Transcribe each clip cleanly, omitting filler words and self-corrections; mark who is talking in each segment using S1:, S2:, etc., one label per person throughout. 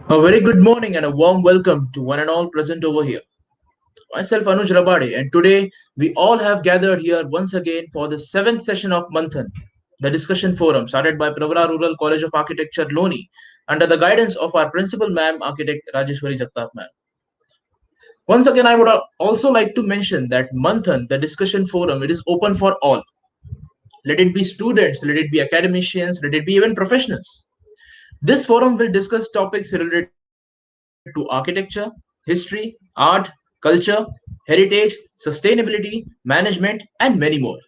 S1: A very good morning and a warm welcome to one and all present over here. Myself Anuj Rabade, and today we all have gathered here once again for the seventh session of Manthan, the discussion forum started by Pravara Rural College of Architecture, Loni, under the guidance of our principal ma'am, architect Rajeshwari Jagtap ma'am. Once again, I would also like to mention that Manthan, the discussion forum, it is open for all. Let it be students, let it be academicians, let it be even professionals. This forum will discuss topics related to architecture, history, art, culture, heritage, sustainability, management, and many more.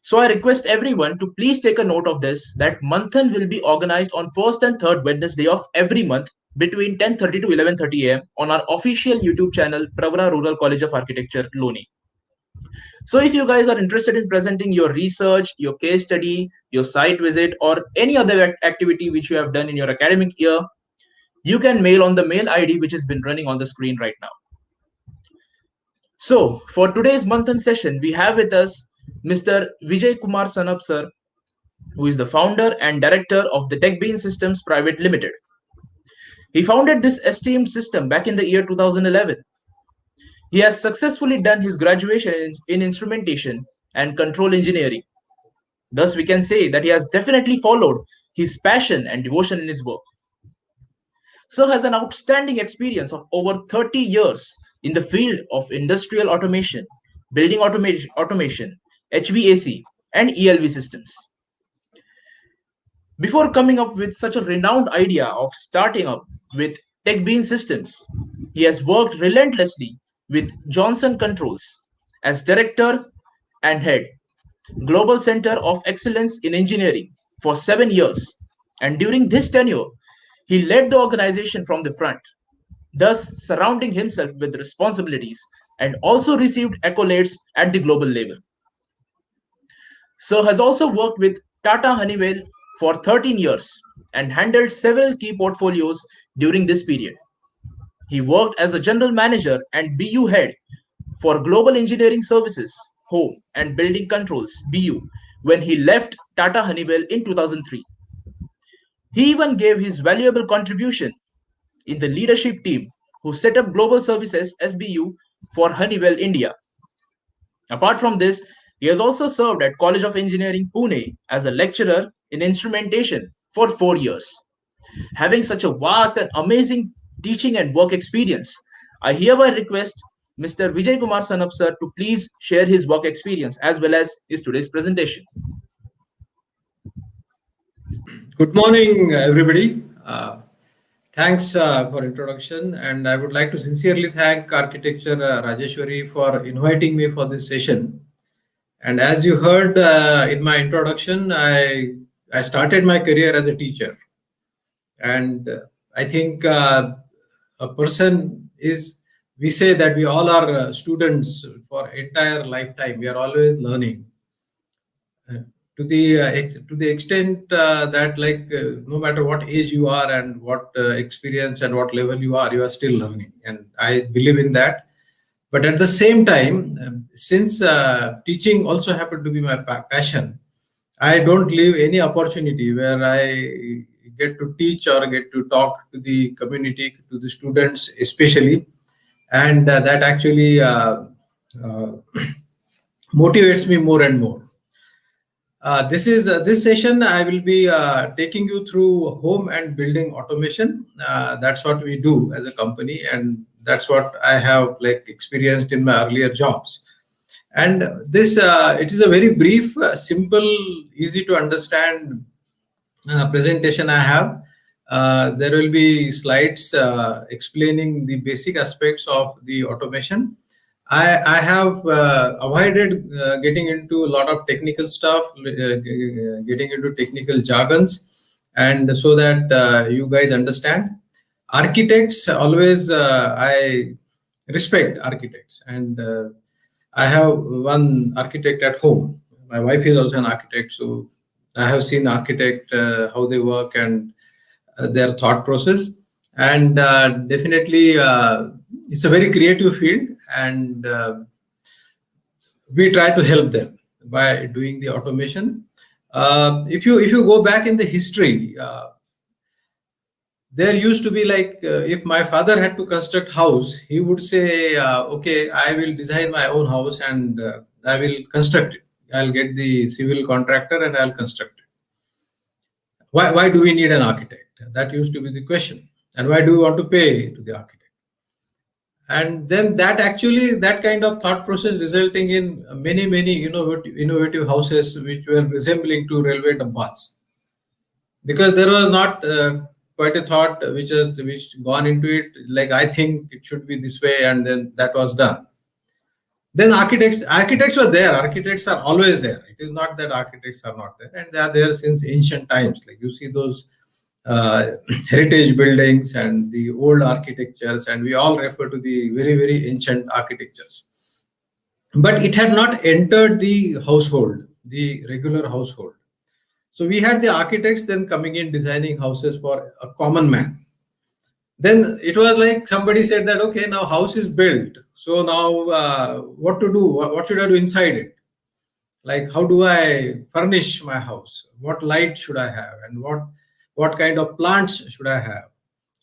S1: So I request everyone to please take a note of this that Manthan will be organized on first and third Wednesday of every month between 10:30 to 11:30 a.m. on our official YouTube channel Pravara Rural College of Architecture, Loni. So if you guys are interested in presenting your research, your case study, your site visit, or any other activity which you have done in your academic year, you can mail on the mail ID which has been running on the screen right now. So for today's Manthan session, we have with us Mr. Vijay Kumar Sanap sir, who is the founder and director of the TechBean Systems Private Limited. He founded this esteemed system back in the year 2011. He has successfully done his graduation in instrumentation and control engineering. Thus, we can say that he has definitely followed his passion and devotion in his work. Sir has an outstanding experience of over 30 years in the field of industrial automation, building automation, HVAC, and ELV systems. Before coming up with such a renowned idea of starting up with TechBean Systems, he has worked relentlessly with Johnson Controls as director and head, Global Center of Excellence in Engineering, for 7 years. And during this tenure, he led the organization from the front, thus surrounding himself with responsibilities and also received accolades at the global level. So has also worked with Tata Honeywell for 13 years and handled several key portfolios during this period. He worked as a general manager and BU head for Global Engineering Services, Home and Building Controls BU when he left Tata Honeywell in 2003. He even gave his valuable contribution in the leadership team who set up Global Services SBU for Honeywell India. Apart from this, he has also served at College of Engineering Pune as a lecturer in instrumentation for 4 years. Having such a vast and amazing teaching and work experience, I hereby request Mr. Vijay Kumar Sanap sir to please share his work experience as well as his today's presentation.
S2: Good morning, everybody. Thanks for introduction, and I would like to sincerely thank Architecture Rajeshwari for inviting me for this session. And as you heard in my introduction, I started my career as a teacher, and I think a person is. We say that we all are students for entire lifetime. We are always learning. To the extent that no matter what age you are and what experience and what level you are still learning, and I believe in that. But at the same time, since teaching also happened to be my passion, I don't leave any opportunity where I get to teach or get to talk to the community, to the students especially, and that actually uh, motivates me more and more. This session. I will be taking you through home and building automation. That's what we do as a company, and that's what I have experienced in my earlier jobs. And this it is a very brief, simple, easy to understand presentation I have. There will be slides explaining the basic aspects of the automation. I have avoided getting into a lot of technical stuff, getting into technical jargons, and so that you guys understand. Architects always, I respect architects, and I have one architect at home. My wife is also an architect, so I have seen architect how they work and their thought process, and definitely it's a very creative field, and we try to help them by doing the automation. If you go back in the history, there used to be like, if my father had to construct house, he would say, okay, I will design my own house and I will construct it. I'll get the civil contractor and I'll construct it. Why do we need an architect? That used to be the question. And why do we want to pay to the architect? And then that actually, that kind of thought process resulting in many innovative houses which were resembling to railway dabbas, because there was not quite a thought which gone into it, like I think it should be this way, and then that was done. Then architects were there. Architects are always there. It is not that architects are not there, and they are there since ancient times. Like you see those uh, heritage buildings and the old architectures, and we all refer to the very ancient architectures. But it had not entered the household, the regular household. So we had the architects then coming in designing houses for a common man. Then it was like somebody said that, okay, now house is built. So now what to do? What should I do inside it? Like, how do I furnish my house? What light should I have? And what kind of plants should I have?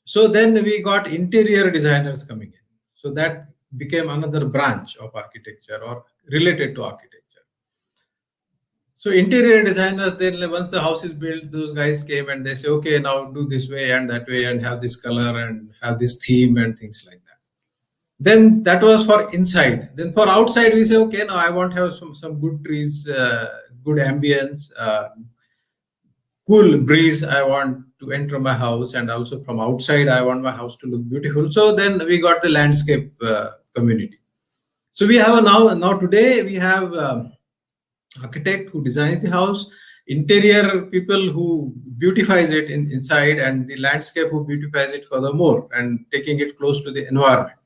S2: So then we got interior designers coming in. So that became another branch of architecture or related to architecture. So interior designers, then once the house is built, those guys came and they say, okay, now do this way and that way and have this color and have this theme and things like that. Then that was for inside. Then for outside, we say, okay, now I want to have some good trees, good ambience, cool breeze. I want to enter my house, and also from outside, I want my house to look beautiful. So then we got the landscape community. So we have now today we have architect who designs the house, interior people who beautifies it inside, and the landscape who beautifies it furthermore and taking it close to the environment.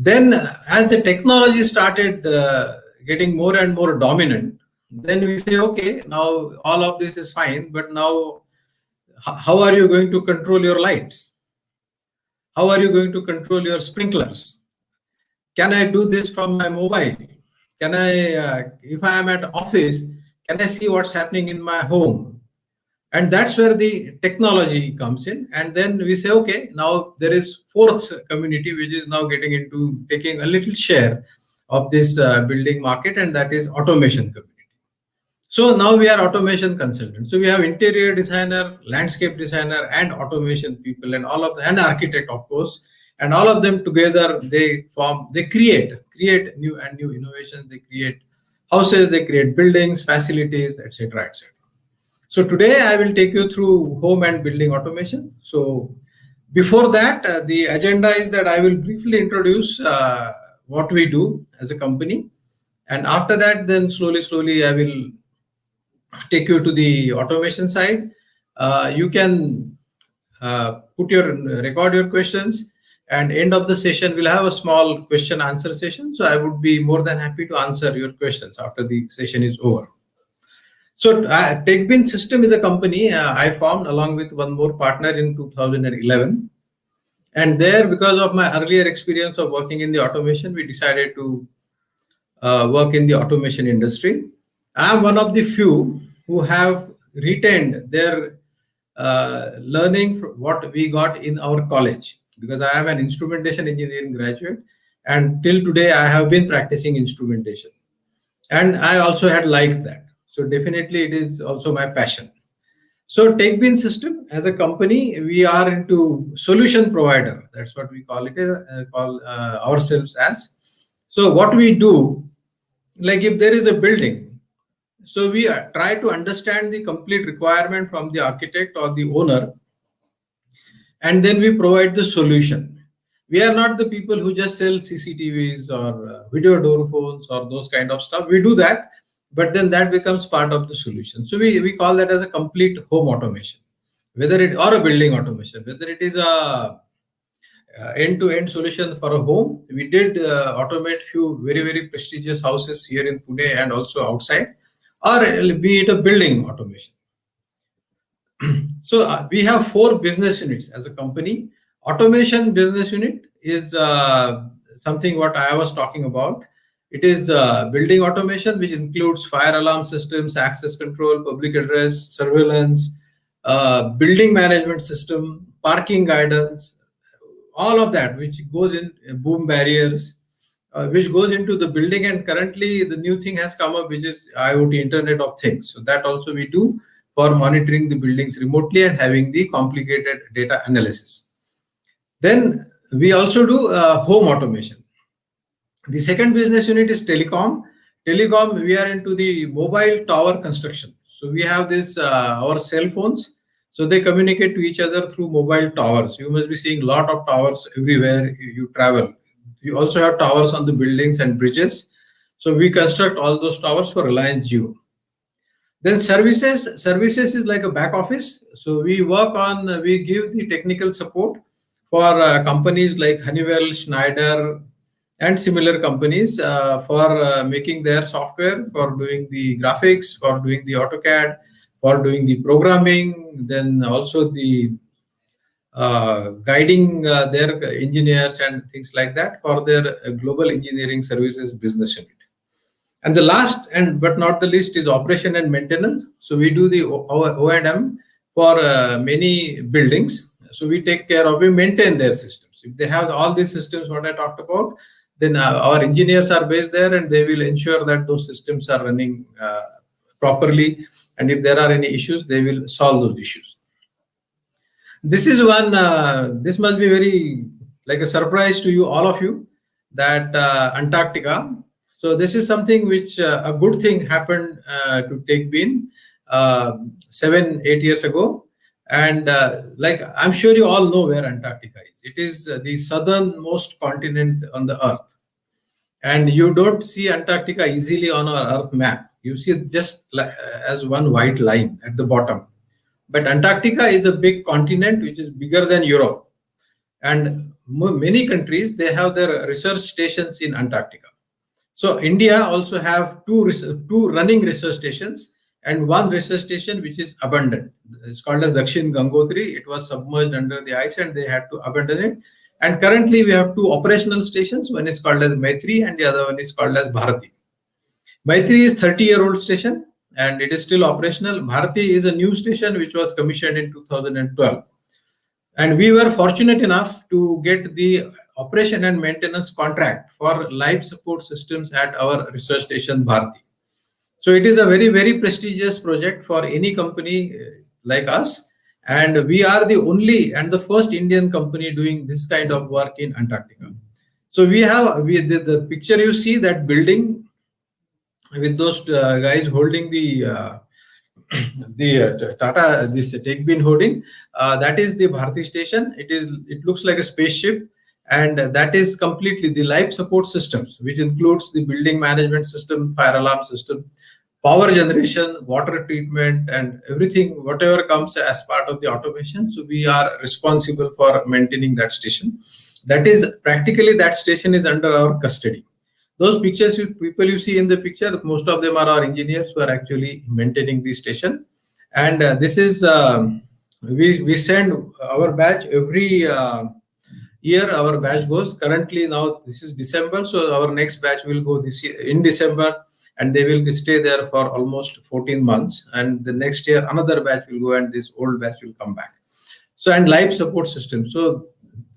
S2: Then as the technology started getting more and more dominant, then we say, okay, now all of this is fine, but now how are you going to control your lights? How are you going to control your sprinklers? Can I do this from my mobile? Can I, if I am at office, can I see what's happening in my home? And that's where the technology comes in. And then we say, okay, now there is fourth community, which is now getting into taking a little share of this building market, and that is automation community. So now we are automation consultants. So we have interior designer, landscape designer, and automation people, and all of them, and architect, of course, and all of them together, they create new innovations. They create houses, they create buildings, facilities, etc., etc. So today I will take you through home and building automation. So before that, the agenda is that I will briefly introduce what we do as a company, and after that, then slowly I will take you to the automation side. You can record your questions, and end of the session we'll have a small question answer session. So I would be more than happy to answer your questions after the session is over. So TechBean System is a company I formed along with one more partner in 2011. And there, because of my earlier experience of working in the automation, we decided to work in the automation industry. I am one of the few who have retained their learning from what we got in our college, because I am an instrumentation engineering graduate, and till today I have been practicing instrumentation, and I also had liked that. So definitely it is also my passion. So TechBean System as a company, we are into solution provider. That's what we call it, ourselves as. So what we do, like if there is a building, so we try to understand the complete requirement from the architect or the owner, and then we provide the solution. We are not the people who just sell CCTVs or video door phones or those kind of stuff. We do that, but then that becomes part of the solution. So we call that as a complete home automation, whether it or a building automation, whether it is a end-to-end solution for a home. We did automate few very prestigious houses here in Pune and also outside, or be it a building automation. So we have 4 business units as a company. Automation business unit is something what I was talking about. It is building automation, which includes fire alarm systems, access control, public address, surveillance, building management system, parking guidance, all of that, which goes in boom barriers, which goes into the building. And currently, the new thing has come up, which is IoT, Internet of Things. So that also we do for monitoring the buildings remotely and having the complicated data analysis. Then we also do home automation. The second business unit is telecom. Telecom, we are into the mobile tower construction. So we have this our cell phones. So they communicate to each other through mobile towers. You must be seeing a lot of towers everywhere you travel. You also have towers on the buildings and bridges. So we construct all those towers for Reliance Jio. Then services is like a back office. So we work on, we give the technical support for companies like Honeywell, Schneider, and similar companies for making their software, for doing the graphics, for doing the AutoCAD, for doing the programming, then also the guiding their engineers and things like that for their global engineering services business unit. And the last and but not the least is operation and maintenance. So we do the O&M for many buildings. So we take care of, we maintain their systems. If they have all these systems, what I talked about, then our engineers are based there and they will ensure that those systems are running properly. And if there are any issues, they will solve those issues. This is one, this must be very like a surprise to you, all of you, that Antarctica. So this is something which a good thing happened to TechBean 7-8 years ago. And like I'm sure you all know where Antarctica is. It is the southernmost continent on the earth. And you don't see Antarctica easily on our earth map. You see it just as one white line at the bottom. But Antarctica is a big continent which is bigger than Europe. And many countries, they have their research stations in Antarctica. So India also have two running research stations and one research station which is abandoned. It's called as Dakshin Gangotri. It was submerged under the ice and they had to abandon it. And currently we have two operational stations. One is called as Maitri and the other one is called as Bharati. Maitri is 30-year-old station and it is still operational. Bharati is a new station which was commissioned in 2012. And we were fortunate enough to get the operation and maintenance contract for life support systems at our research station Bharati. So it is a very, very prestigious project for any company like us. And we are the only and the first Indian company doing this kind of work in Antarctica. So we have the picture you see, that building with those guys holding the Tata, this TechBean holding, that is the Bharati station. It looks like a spaceship, and that is completely the life support systems, which includes the building management system, fire alarm system, power generation, water treatment, and everything, whatever comes as part of the automation. So we are responsible for maintaining that station. That is practically, that station is under our custody. Those pictures, people you see in the picture, most of them are our engineers who are actually maintaining the station. And this is, we send our batch every year. Our batch goes, currently now this is December, so our next batch will go this year in December, and they will stay there for almost 14 months. And the next year another batch will go and this old batch will come back. So, and life support system. So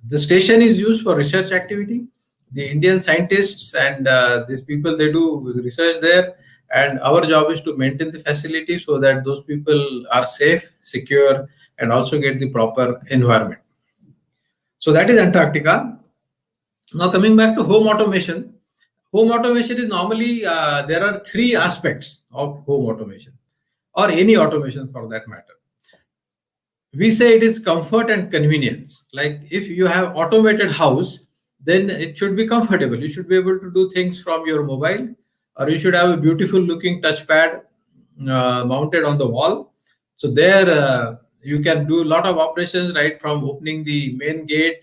S2: the station is used for research activity. The Indian scientists and these people, they do research there, and our job is to maintain the facility so that those people are safe, secure, and also get the proper environment. So that is Antarctica. Now coming back to home automation. Home automation is normally, there are three aspects of home automation, or any automation for that matter. We say it is comfort and convenience. Like if you have automated house, then it should be comfortable. You should be able to do things from your mobile, or you should have a beautiful looking touchpad mounted on the wall. So there you can do a lot of operations, right from opening the main gate,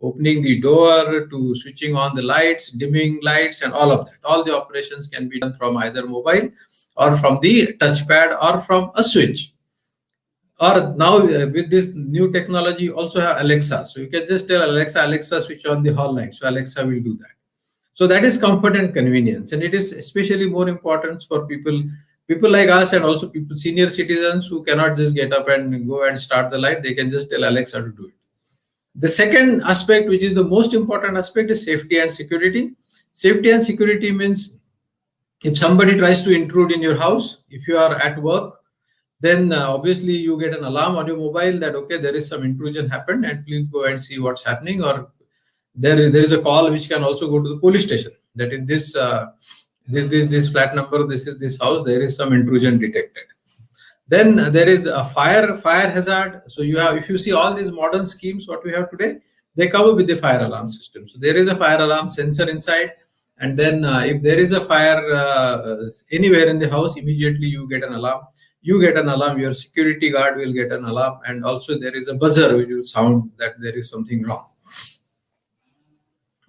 S2: opening the door, to switching on the lights, dimming lights, and all of that. All the operations can be done from either mobile or from the touchpad or from a switch. Or now with this new technology, you also have Alexa. So you can just tell Alexa, Alexa, switch on the hall light. So Alexa will do that. So that is comfort and convenience. And it is especially more important for people like us, and also people, senior citizens, who cannot just get up and go and start the light. They can just tell Alexa to do it. The second aspect, which is the most important aspect, is safety and security. Safety and security means if somebody tries to intrude in your house, if you are at work, then obviously you get an alarm on your mobile that okay, there is some intrusion happened and please go and see what's happening. Or there is a call which can also go to the police station that in this flat number, this is this house, there is some intrusion detected. Then there is a fire hazard. So you have, if you see all these modern schemes what we have today, they cover with the fire alarm system. So there is a fire alarm sensor inside, and then if there is a fire anywhere in the house, immediately you get an alarm. You get an alarm, your security guard will get an alarm, and also there is a buzzer which will sound that there is something wrong.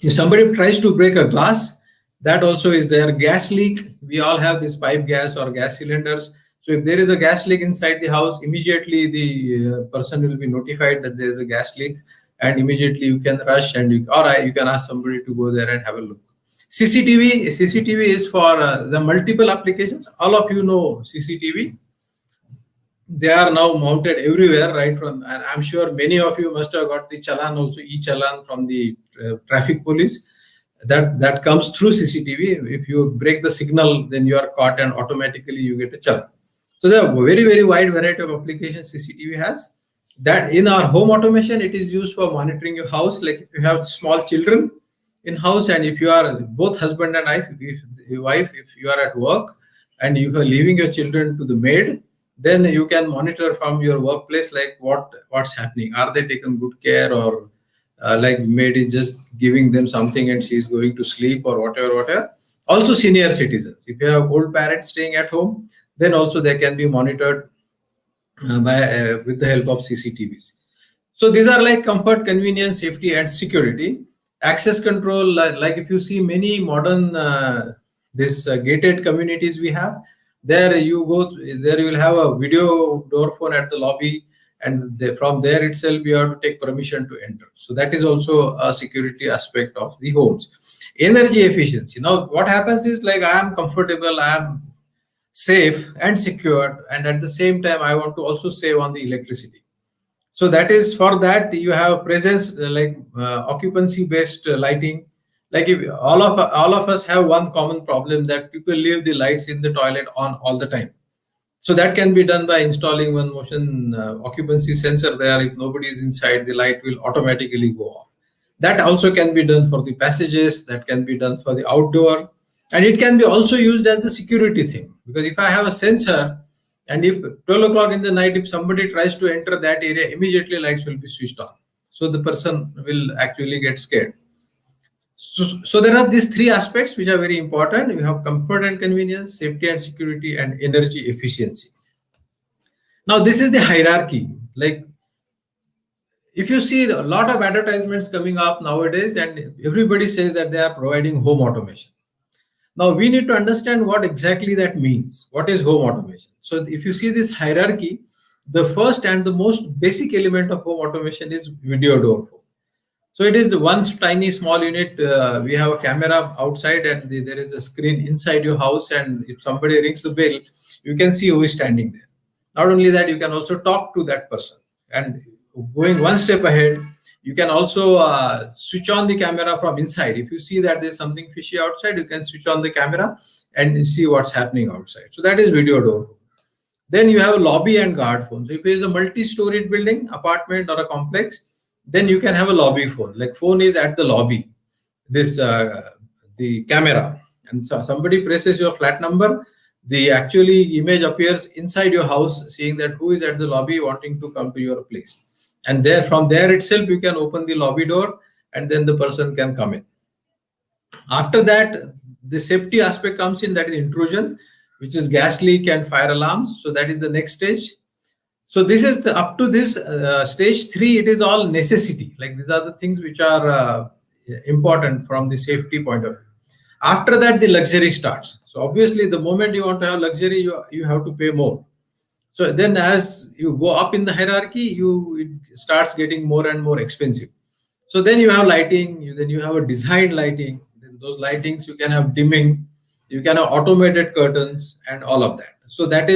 S2: If somebody tries to break a glass, that also is there. Gas leak, we all have this pipe gas or gas cylinders. So if there is a gas leak inside the house, immediately the person will be notified that there is a gas leak, and immediately you can rush and you can ask somebody to go there and have a look. CCTV is for the multiple applications. All of you know CCTV. They are now mounted everywhere, right? From, and I'm sure many of you must have got the challan also, e-challan from the traffic police. That comes through CCTV. If you break the signal, then you are caught and automatically you get a challan. So there are very, very wide variety of applications CCTV has. That in our home automation, it is used for monitoring your house. Like if you have small children in house, and if you are both husband and wife, if you are at work and you are leaving your children to the maid, then you can monitor from your workplace like what's happening. Are they taken good care, or like maid is just giving them something and she's going to sleep or whatever. Also senior citizens, if you have old parents staying at home, then also they can be monitored with the help of CCTVs. So these are like comfort, convenience, safety, and security. Access control, like if you see many modern gated communities we have, there you will have a video door phone at the lobby, and from there itself you have to take permission to enter. So that is also a security aspect of the homes. Energy efficiency. Now what happens is, like, I am comfortable, I am safe and secure, and at the same time I want to also save on the electricity. So that is, for that you have presence occupancy based lighting. Like if all of us have one common problem, that people leave the lights in the toilet on all the time. So that can be done by installing one motion occupancy sensor there. If nobody is inside, the light will automatically go off. That also can be done for the passages, that can be done for the outdoor, and it can be also used as the security thing. Because if I have a sensor, and if 12 o'clock in the night, if somebody tries to enter that area, immediately lights will be switched on. So the person will actually get scared. So there are these three aspects which are very important. You have comfort and convenience, safety and security, and energy efficiency. Now this is the hierarchy. Like if you see a lot of advertisements coming up nowadays, and everybody says that they are providing home automation. Now we need to understand what exactly that means. What is home automation? So if you see this hierarchy, the first and the most basic element of home automation is video door phone. So it is the one tiny small unit. We have a camera outside, and there is a screen inside your house, and if somebody rings the bell, you can see who is standing there. Not only that, you can also talk to that person. And going one step ahead, you can also switch on the camera from inside. If you see that there's something fishy outside, you can switch on the camera and see what's happening outside. So that is video door. Then you have a lobby and guard phone. So if it is a multi-storied building, apartment, or a complex, then you can have a lobby phone. Like phone is at the lobby, the camera, and so somebody presses your flat number, the actually image appears inside your house, seeing that who is at the lobby wanting to come to your place. And from there itself, you can open the lobby door, and then the person can come in. After that, the safety aspect comes in, that is intrusion, which is gas leak and fire alarms. So that is the next stage. So this is up to this stage 3. It is all necessity. Like these are the things which are important from the safety point of view. After that, the luxury starts. So obviously, the moment you want to have luxury, you have to pay more. So then as you go up in the hierarchy, it starts getting more and more expensive. So then you have lighting, then you have a designed lighting. Then those lightings, you can have dimming, you can have automated curtains and all of that. So that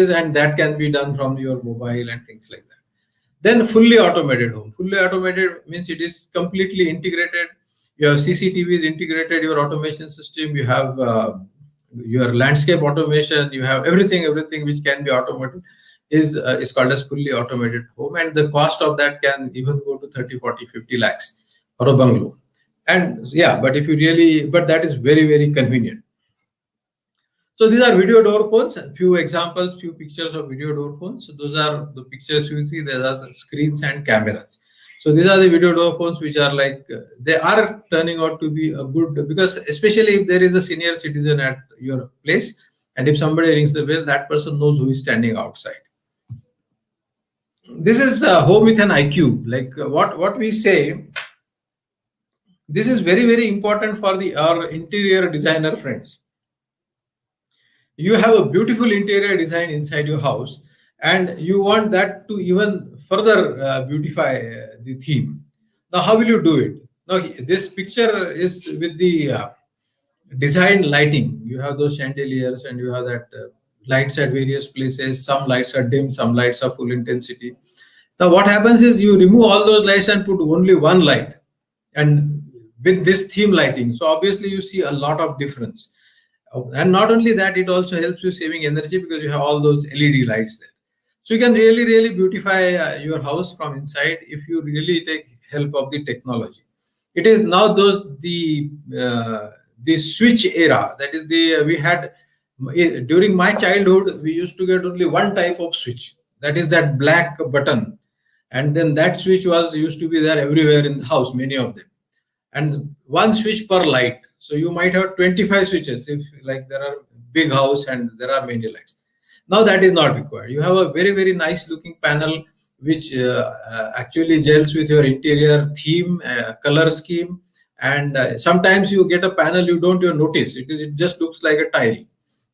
S2: can be done from your mobile and things like that. Then fully automated home. Fully automated means it is completely integrated. You have CCTVs integrated, your automation system. You have your landscape automation. You have everything which can be automated is called as fully automated home, and the cost of that can even go to 30, 40, 50 lakhs for a bungalow. And yeah, but if you really, but that is very, very convenient. So these are video door phones. A few examples, few pictures of video door phones. So those are the pictures you see. There are screens and cameras. So these are the video door phones which are like they are turning out to be a good, because especially if there is a senior citizen at your place, and if somebody rings the bell, that person knows who is standing outside. This is home with an IQ. Like what we say. This is very, very important for the our interior designer friends. You have a beautiful interior design inside your house, and you want that to even further beautify the theme. Now how will you do it? Now this picture is with the design lighting. You have those chandeliers and you have that lights at various places. Some lights are dim, some lights are full intensity. Now what happens is you remove all those lights and put only one light, and with this theme lighting, so obviously you see a lot of difference. And not only that, it also helps you saving energy because you have all those LED lights there. So you can really, really beautify your house from inside if you really take help of the technology. It is now the switch era. That is we had during my childhood, we used to get only one type of switch. That is that black button, and then that switch was used to be there everywhere in the house, many of them, and one switch per light. So you might have 25 switches if like there are big house and there are many lights. Now that is not required. You have a very, very nice looking panel which actually gels with your interior theme, color scheme. And sometimes you get a panel you don't even notice. It just looks like a tile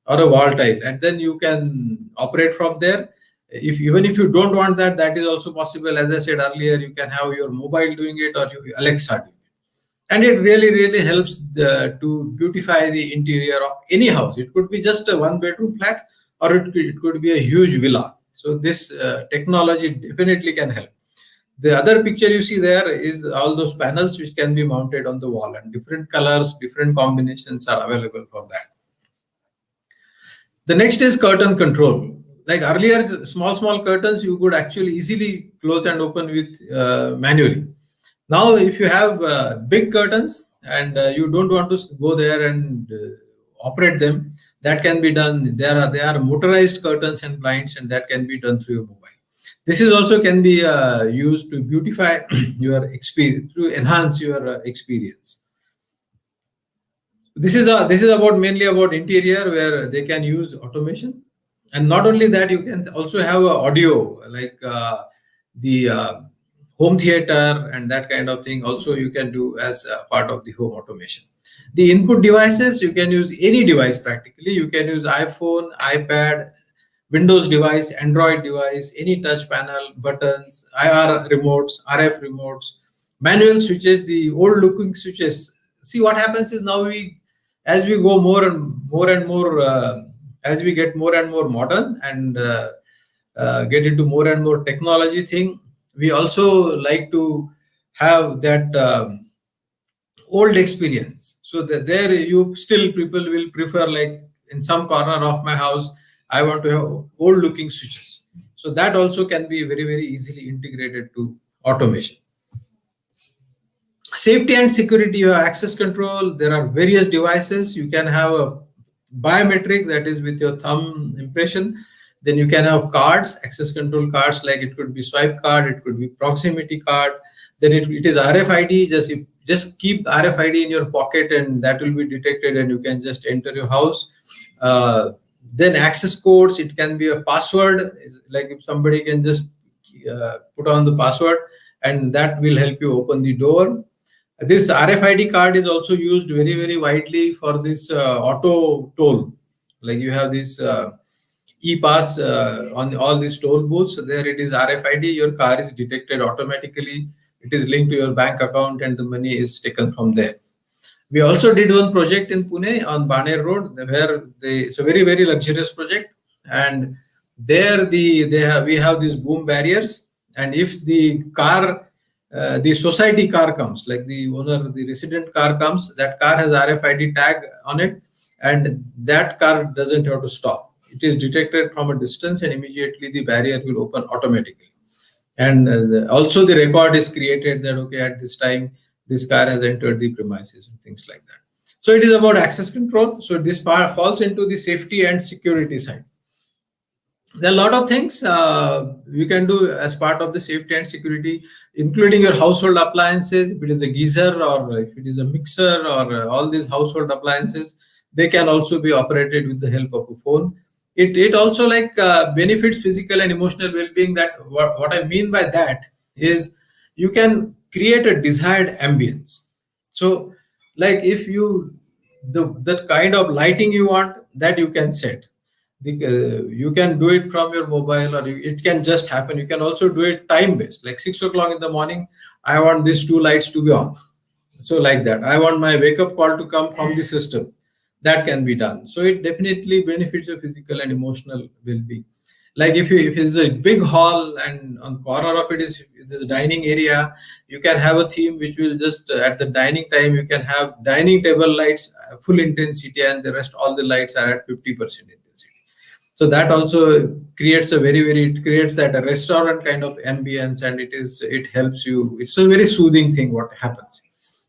S2: or a wall tile, and then you can operate from there. If even if you don't want that, that is also possible. As I said earlier, you can have your mobile doing it or Alexa doing it. And it really, really helps to beautify the interior of any house. It could be just a one bedroom flat, or it could be a huge villa. So this technology definitely can help. The other picture you see there is all those panels which can be mounted on the wall, and different colors, different combinations are available for that. The next is curtain control. Like earlier, small curtains you could actually easily close and open with manually. Now, if you have big curtains and you don't want to go there and operate them, that can be done. They are motorized curtains and blinds, and that can be done through your mobile. This is also can be used to beautify your experience, to enhance your experience. This is about mainly about interior where they can use automation, and not only that, you can also have audio like the home theater and that kind of thing. Also, you can do as a part of the home automation. The input devices, you can use any device practically. You can use iPhone, iPad, Windows device, Android device, any touch panel, buttons, IR remotes, RF remotes, manual switches, the old looking switches. See what happens is now as we go more and more, as we get more and more modern and get into more and more technology thing, we also like to have that old experience. So that there you still people will prefer, like in some corner of my house, I want to have old looking switches. So that also can be very, very easily integrated to automation. Safety and security, you have access control. There are various devices. You can have a biometric, that is with your thumb impression. Then you can have cards, access control cards, like it could be swipe card, it could be proximity card. Then it is RFID. Just keep RFID in your pocket, and that will be detected, and you can just enter your house. Then access codes, it can be a password, like if somebody can just put on the password, and that will help you open the door. This RFID card is also used very, very widely for this auto toll. Like you have this e-pass on all these toll booths. So there it is RFID. Your car is detected automatically. It is linked to your bank account, and the money is taken from there. We also did one project in Pune on Baner Road, where it's a very, very luxurious project, and there we have these boom barriers, And if the car, the society car comes, like the owner, the resident car comes, that car has RFID tag on it, and that car doesn't have to stop. It is detected from a distance, and immediately the barrier will open automatically. And also the record is created that okay, at this time this car has entered the premises and things like that. So it is about access control. So this part falls into the safety and security side. There are a lot of things you can do as part of the safety and security, including your household appliances. If it is a geyser or if it is a mixer or all these household appliances, they can also be operated with the help of a phone. It also like benefits physical and emotional well-being. That what I mean by that is you can create a desired ambience. So like if you the kind of lighting you want, that you can set. You can do it from your mobile, or it can just happen. You can also do it time based, like 6 o'clock in the morning, I want these two lights to be on. So like that, I want my wake up call to come from the system. That can be done. So it definitely benefits your physical and emotional well-being. Like if it's a big hall and on corner of it is there's a dining area, you can have a theme which will just at the dining time you can have dining table lights full intensity, and the rest all the lights are at 50% intensity. So that also creates a it creates that a restaurant kind of ambience, and it helps you. It's a very soothing thing what happens.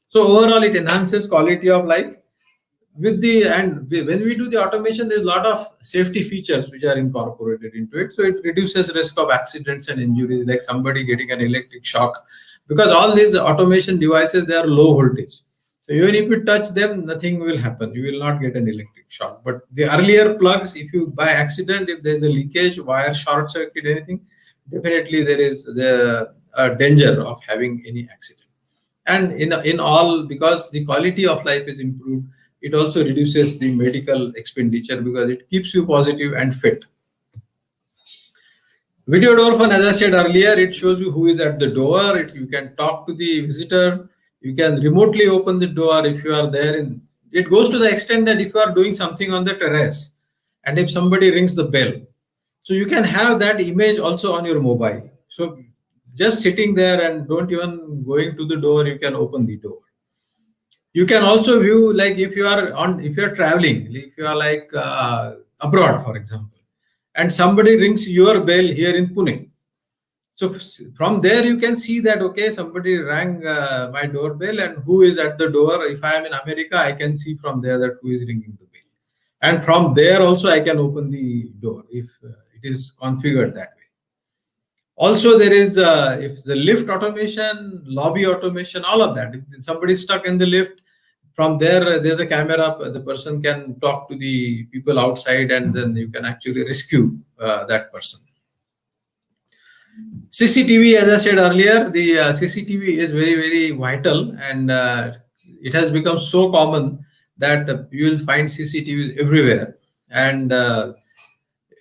S2: So overall it enhances quality of life. When we do the automation, there's a lot of safety features which are incorporated into it. So it reduces risk of accidents and injuries, like somebody getting an electric shock, because all these automation devices, they are low voltage. So even if you touch them, nothing will happen. You will not get an electric shock. But the earlier plugs, if you by accident, if there's a leakage, wire short circuit, anything, definitely there is the danger of having any accident. And in all, because the quality of life is improved, it also reduces the medical expenditure because it keeps you positive and fit. Video door phone, as I said earlier, it shows you who is at the door. You can talk to the visitor. You can remotely open the door if you are there. It goes to the extent that if you are doing something on the terrace and if somebody rings the bell, so you can have that image also on your mobile. So just sitting there and don't even going to the door, you can open the door. You can also view, like if you're traveling, if you are like abroad, for example, and somebody rings your bell here in Pune. So from there you can see that okay, somebody rang my doorbell and who is at the door. If I am in America, I can see from there that who is ringing the bell, and from there also I can open the door if it is configured that way. Also, there is if the lift automation, lobby automation, all of that. If somebody is stuck in the lift, from there there's a camera. The person can talk to the people outside, and then you can actually rescue that person. CCTV, as I said earlier, the CCTV is very, very vital, and it has become so common that you will find CCTVs everywhere. And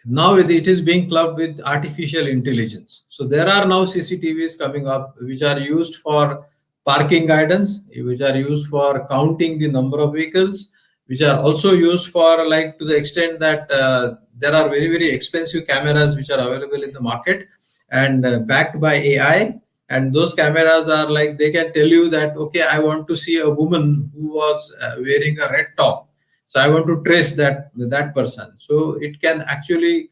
S2: now it is being clubbed with artificial intelligence. So there are now CCTVs coming up which are used for parking guidance, which are used for counting the number of vehicles, which are also used for, like, to the extent that there are very, very expensive cameras which are available in the market and backed by AI. And those cameras are like, they can tell you that, okay, I want to see a woman who was wearing a red top. So I want to trace that person. So it can actually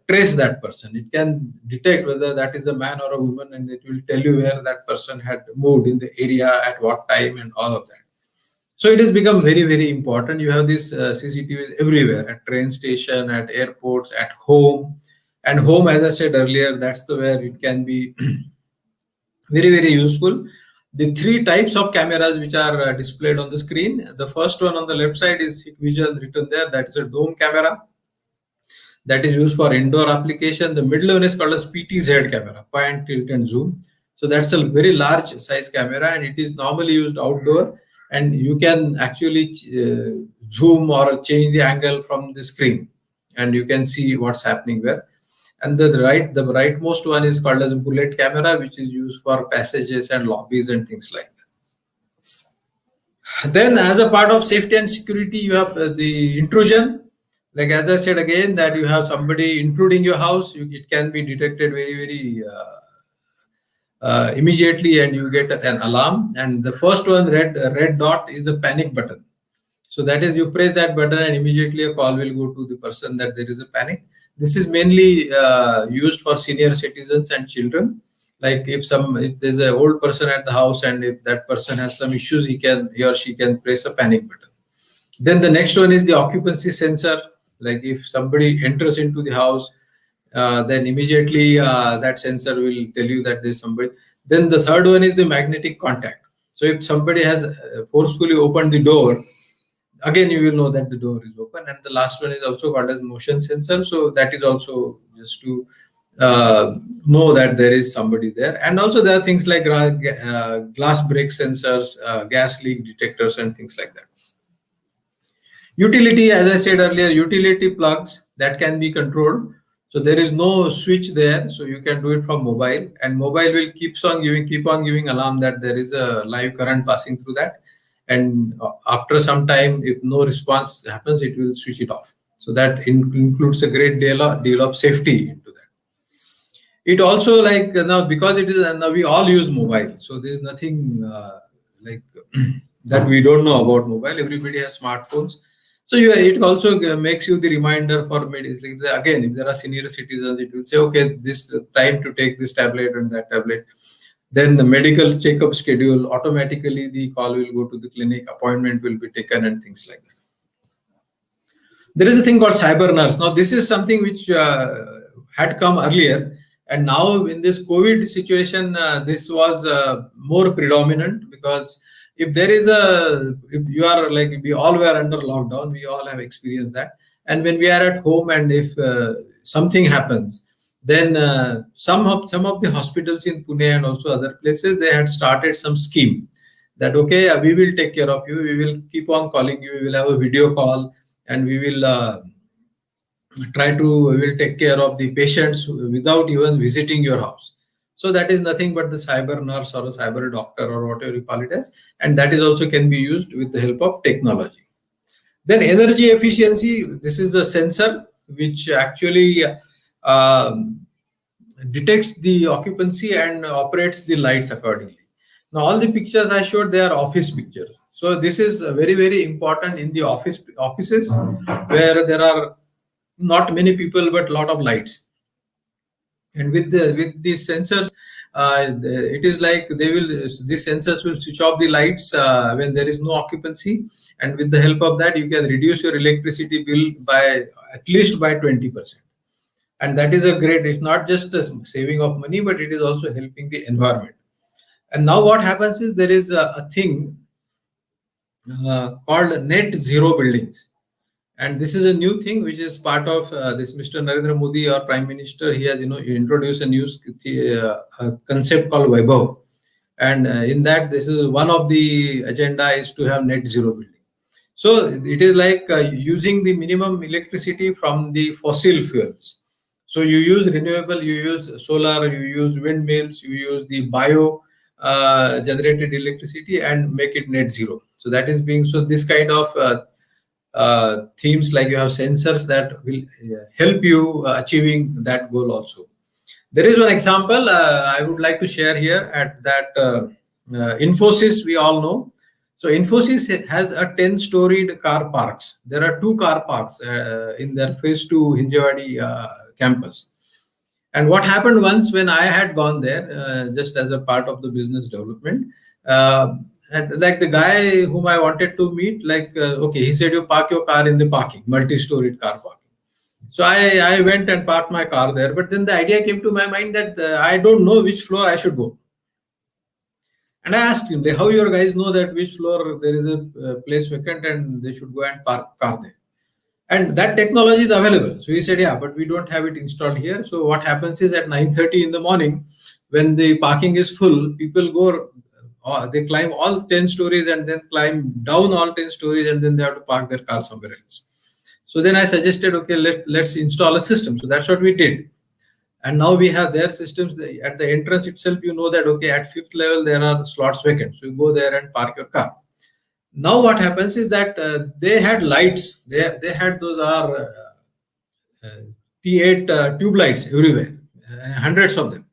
S2: trace that person. It can detect whether that is a man or a woman, and it will tell you where that person had moved in the area at what time and all of that. So it has become very, very important. You have these CCTVs everywhere, at train station, at airports, at home. And home, as I said earlier, that's the where it can be very, very useful. The three types of cameras which are displayed on the screen. The first one on the left side is Hikvision written there. That is a dome camera that is used for indoor application. The middle one is called as PTZ camera, point, tilt, and zoom. So that's a very large size camera, and it is normally used outdoor. And you can actually zoom or change the angle from the screen, and you can see what's happening there. And the rightmost one is called as bullet camera, which is used for passages and lobbies and things like that. Then, as a part of safety and security, you have the intrusion. Like as I said again, that you have somebody intruding your house, it can be detected very, very immediately, and you get an alarm. And the first one, red dot, is a panic button. So that is, you press that button and immediately a call will go to the person that there is a panic. This is mainly used for senior citizens and children. Like if there's an old person at the house and if that person has some issues, he or she can press a panic button. Then the next one is the occupancy sensor. Like if somebody enters into the house, then immediately that sensor will tell you that there's somebody. Then the third one is the magnetic contact. So if somebody has forcefully opened the door, again you will know that the door is open. And the last one is also called as motion sensor. So that is also just to know that there is somebody there. And also there are things like glass break sensors, gas leak detectors, and things like that. Utility, as I said earlier, utility plugs that can be controlled. So there is no switch there, so you can do it from mobile, and mobile will keep on giving alarm that there is a live current passing through that. And after some time, if no response happens, it will switch it off. So that includes a great deal of safety into that. It also, like now, because it is now we all use mobile, so there is nothing like that we don't know about mobile. Everybody has smartphones. So it also makes you the reminder for medicine. Again, if there are senior citizens, it will say, okay, this time to take this tablet and that tablet. Then the medical checkup schedule, automatically the call will go to the clinic, appointment will be taken, and things like that. There is a thing called cyber nurse. Now, this is something which had come earlier, and now in this COVID situation, this was more predominant, because if you are like, we all were under lockdown, we all have experienced that. And when we are at home, and if something happens, then some of the hospitals in Pune and also other places, they had started some scheme that, okay, we will take care of you, we will keep on calling you, we will have a video call, and we will we will take care of the patients without even visiting your house. So that is nothing but the cyber nurse or a cyber doctor or whatever you call it as, and that is also can be used with the help of technology. Then energy efficiency, this is a sensor which actually detects the occupancy and operates the lights accordingly. Now all the pictures I showed, they are office pictures. So this is very, very important in the offices where there are not many people but lot of lights. And with these sensors, it is like these sensors will switch off the lights when there is no occupancy, and with the help of that, you can reduce your electricity bill by at least by 20%. And that is a great. It's not just a saving of money, but it is also helping the environment. And now what happens is there is a thing called net zero buildings. And this is a new thing which is part of this Mr. Narendra Modi, our Prime Minister. He has introduced a new concept called Vaibhav. And in that, this is one of the agenda is to have net zero building. So it is like using the minimum electricity from the fossil fuels. So you use renewable, you use solar, you use windmills, you use the bio generated electricity and make it net zero. So that is being, so this kind of themes, like you have sensors that will help you achieving that goal also. There is one example I would like to share here at that Infosys, we all know. So Infosys has a 10-storied car parks. There are 2 car parks in their phase 2 Hinjawadi campus. And what happened once when I had gone there, just as a part of the business development, and like the guy whom I wanted to meet, like, okay, he said, you park your car in the parking, multi-storied car parking. So I went and parked my car there. But then the idea came to my mind that I don't know which floor I should go. And I asked him, how your guys know that which floor there is a place vacant and they should go and park car there? And that technology is available. So he said, yeah, but we don't have it installed here. So what happens is at 9:30 in the morning, when the parking is full, people go, they climb all 10 stories and then climb down all 10 stories, and then they have to park their car somewhere else. So then I suggested, okay, let's install a system. So that's what we did. And now we have their systems at the entrance itself. You know that, okay, at 5th level, there are slots vacant. So you go there and park your car. Now what happens is that they had lights. They had those T8 tube lights everywhere, hundreds of them.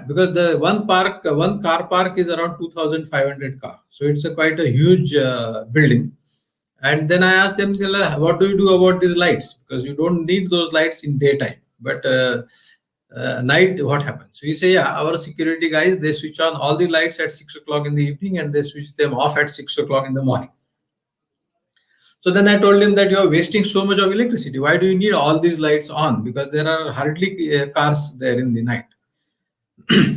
S2: Because the one car park is around 2,500 cars, so it's a quite a huge building. And then I asked them, what do you do about these lights? Because you don't need those lights in daytime, but night, what happens? So we say, yeah, our security guys, they switch on all the lights at 6 o'clock in the evening and they switch them off at 6 o'clock in the morning. So then I told him that you are wasting so much of electricity. Why do you need all these lights on? Because there are hardly cars there in the night.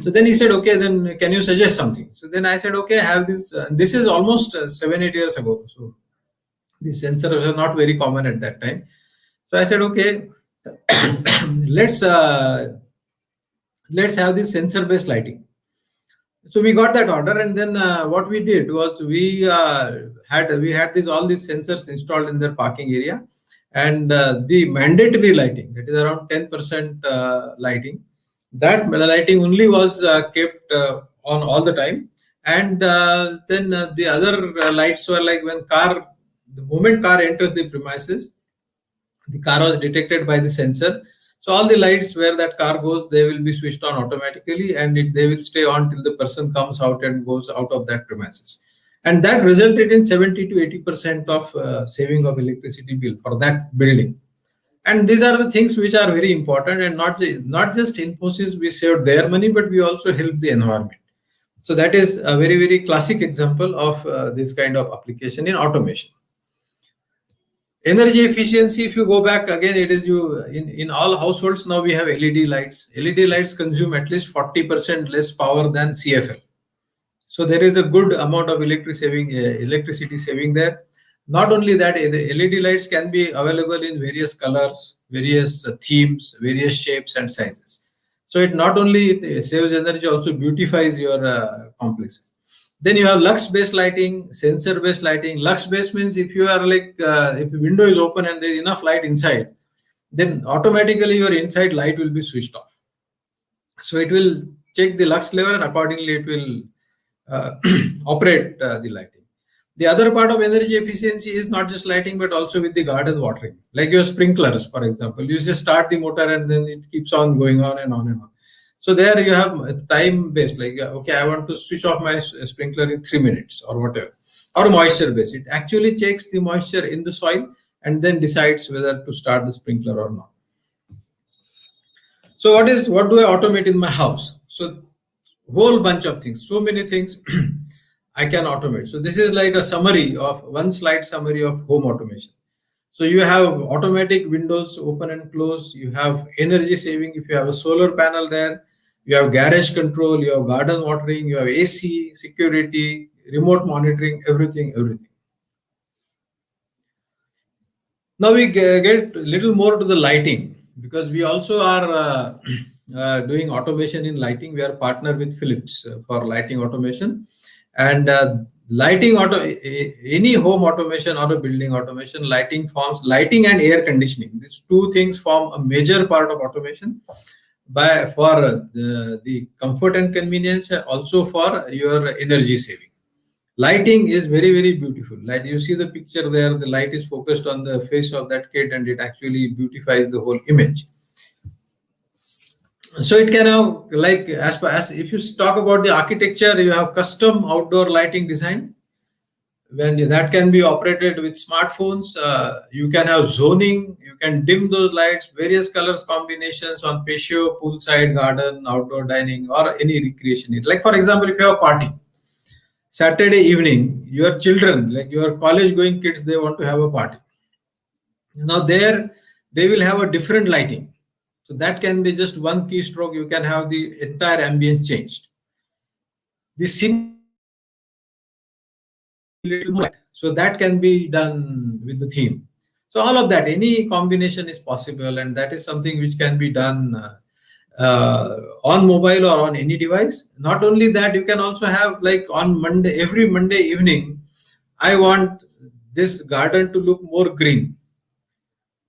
S2: So then he said, okay, then can you suggest something? So then I said, okay, I have this. This is almost 7 8 years ago. So these sensors are not very common at that time. So I said, okay, let's have this sensor-based lighting. So we got that order, and then what we did was we had all these sensors installed in their parking area, and the mandatory lighting, that is around 10% lighting. That lighting only was kept on all the time, and then the other lights were like the moment car enters the premises, the car was detected by the sensor. So all the lights where that car goes, they will be switched on automatically, and they will stay on till the person comes out and goes out of that premises. And that resulted in 70 to 80% of saving of electricity bill for that building. And these are the things which are very important, and not just Infosys, we saved their money, but we also helped the environment. So that is a very, very classic example of this kind of application in automation. Energy efficiency, if you go back again, it is in all households now we have LED lights. LED lights consume at least 40% less power than CFL. So there is a good amount of electricity saving there. Not only that, the LED lights can be available in various colors, various themes, various shapes and sizes. So it not only saves energy, also beautifies your complexes. Then you have lux-based lighting, sensor-based lighting. Lux-based means if you are if the window is open and there is enough light inside, then automatically your inside light will be switched off. So it will check the lux level and accordingly it will operate the lighting. The other part of energy efficiency is not just lighting, but also with the garden watering. Like your sprinklers, for example, you just start the motor and then it keeps on going on and on and on. So there you have time based, like, okay, I want to switch off my sprinkler in 3 minutes or whatever, or moisture based. It actually checks the moisture in the soil and then decides whether to start the sprinkler or not. So what do I automate in my house? So whole bunch of things, so many things I can automate. So this is like a summary of one slide summary of home automation. So you have automatic windows open and close. You have energy saving if you have a solar panel there. You have garage control. You have garden watering. You have AC, security, remote monitoring, everything. Now we get a little more to the lighting, because we also are doing automation in lighting. We are partnered with Philips for lighting automation. And any home automation or a building automation, lighting and air conditioning. These two things form a major part of automation for the comfort and convenience, and also for your energy saving. Lighting is very, very beautiful. Like you see the picture there, the light is focused on the face of that kid and it actually beautifies the whole image. So it can have, like, as if you talk about the architecture, you have custom outdoor lighting design. When that can be operated with smartphones, you can have zoning, you can dim those lights, various colors combinations on patio, poolside, garden, outdoor dining, or any recreation. Like for example, if you have a party, Saturday evening, your children, like your college going kids, they want to have a party. Now there, they will have a different lighting. So that can be just one keystroke. You can have the entire ambience changed. The little more. So that can be done with the theme. So all of that, any combination is possible, and that is something which can be done on mobile or on any device. Not only that, you can also have, like, on Monday, every Monday evening, I want this garden to look more green.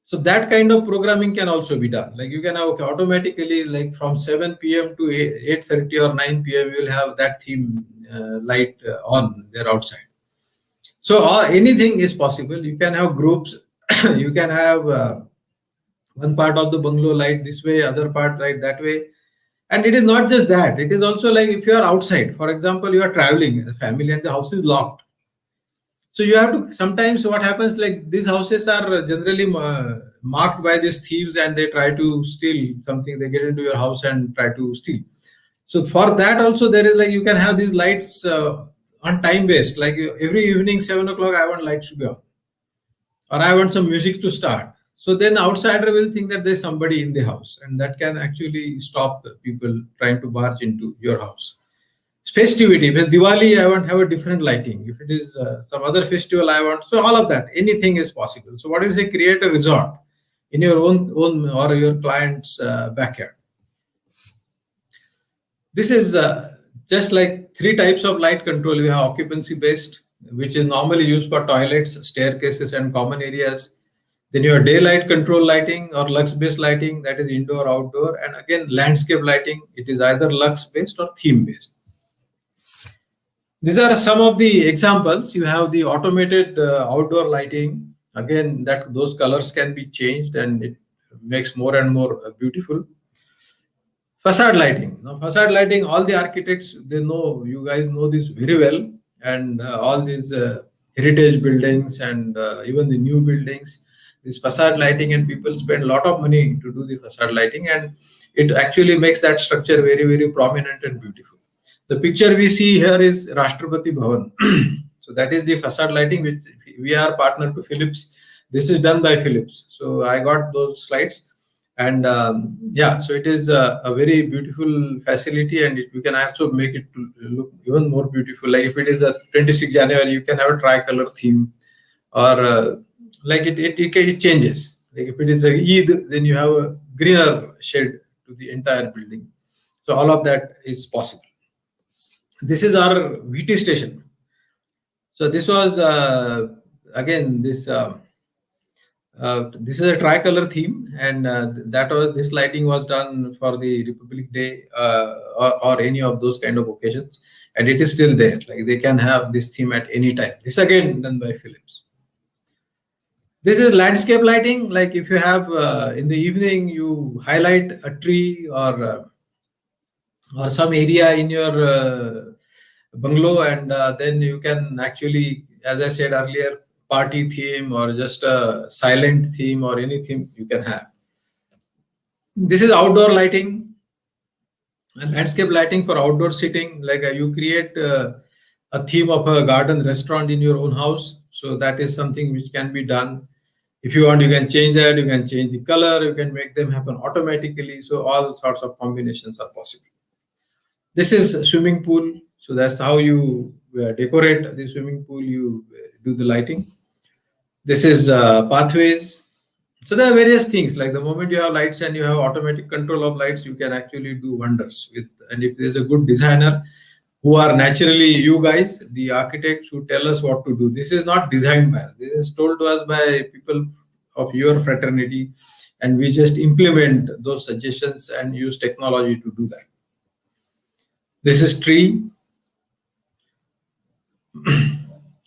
S2: So that kind of programming can also be done. Like you can have, okay, automatically, like from 7 p.m. to 8:30 or 9 p.m., you will have that theme light on there outside. So anything is possible. You can have groups, you can have one part of the bungalow light this way, other part light that way. And it is not just that, it is also like if you are outside, for example, you are traveling as a family and the house is locked. So you have to, sometimes what happens, like these houses are generally marked by these thieves and they try to steal something, they get into your house and try to steal. So for that also there is like, you can have these lights on time based, like every evening 7 o'clock I want lights to be on, or I want some music to start. So then outsider will think that there's somebody in the house, and that can actually stop people trying to barge into your house. Festivity, with Diwali, I want to have a different lighting. If it is some other festival, I want, so all of that, anything is possible. So what do you say? Create a resort in your own or your client's backyard. This is just like three types of light control. We have occupancy based, which is normally used for toilets, staircases, and common areas. Then you have daylight control lighting or lux based lighting, that is indoor, outdoor, and again landscape lighting. It is either lux based or theme based. These are some of the examples. You have the automated outdoor lighting. Again, that those colors can be changed and it makes more and more beautiful. Facade lighting. Now, facade lighting, all the architects, they know, you guys know this very well. And all these heritage buildings and even the new buildings, this facade lighting, and people spend a lot of money to do the facade lighting. And it actually makes that structure very, very prominent and beautiful. The picture we see here is Rashtrapati Bhavan. So that is the facade lighting, which we are partner to Philips. This is done by Philips. So I got those slides. And yeah, so it is a very beautiful facility, and you can also make it to look even more beautiful. Like if it is the 26th January, you can have a tricolor theme, or like it changes. Like if it is a Eid, then you have a greener shade to the entire building. So all of that is possible. This is our VT station. So this was again this is a tricolor theme, and this lighting was done for the Republic Day or any of those kind of occasions, and it is still there. Like they can have this theme at any time. This again done by Philips. This is landscape lighting. Like if you have in the evening, you highlight a tree or some area in your bungalow, and then you can actually, as I said earlier, party theme or just a silent theme or any theme you can have. This is outdoor lighting and landscape lighting for outdoor sitting. Like you create a theme of a garden restaurant in your own house. So that is something which can be done. If you want, you can change that. You can change the color. You can make them happen automatically. So all sorts of combinations are possible. This is swimming pool. So that's how you decorate the swimming pool. You do the lighting. This is pathways. So there are various things. Like the moment you have lights and you have automatic control of lights, you can actually do wonders with. And if there's a good designer, who are naturally you guys, the architects who tell us what to do. This is not designed by us. This is told to us by people of your fraternity, and we just implement those suggestions and use technology to do that. This is tree.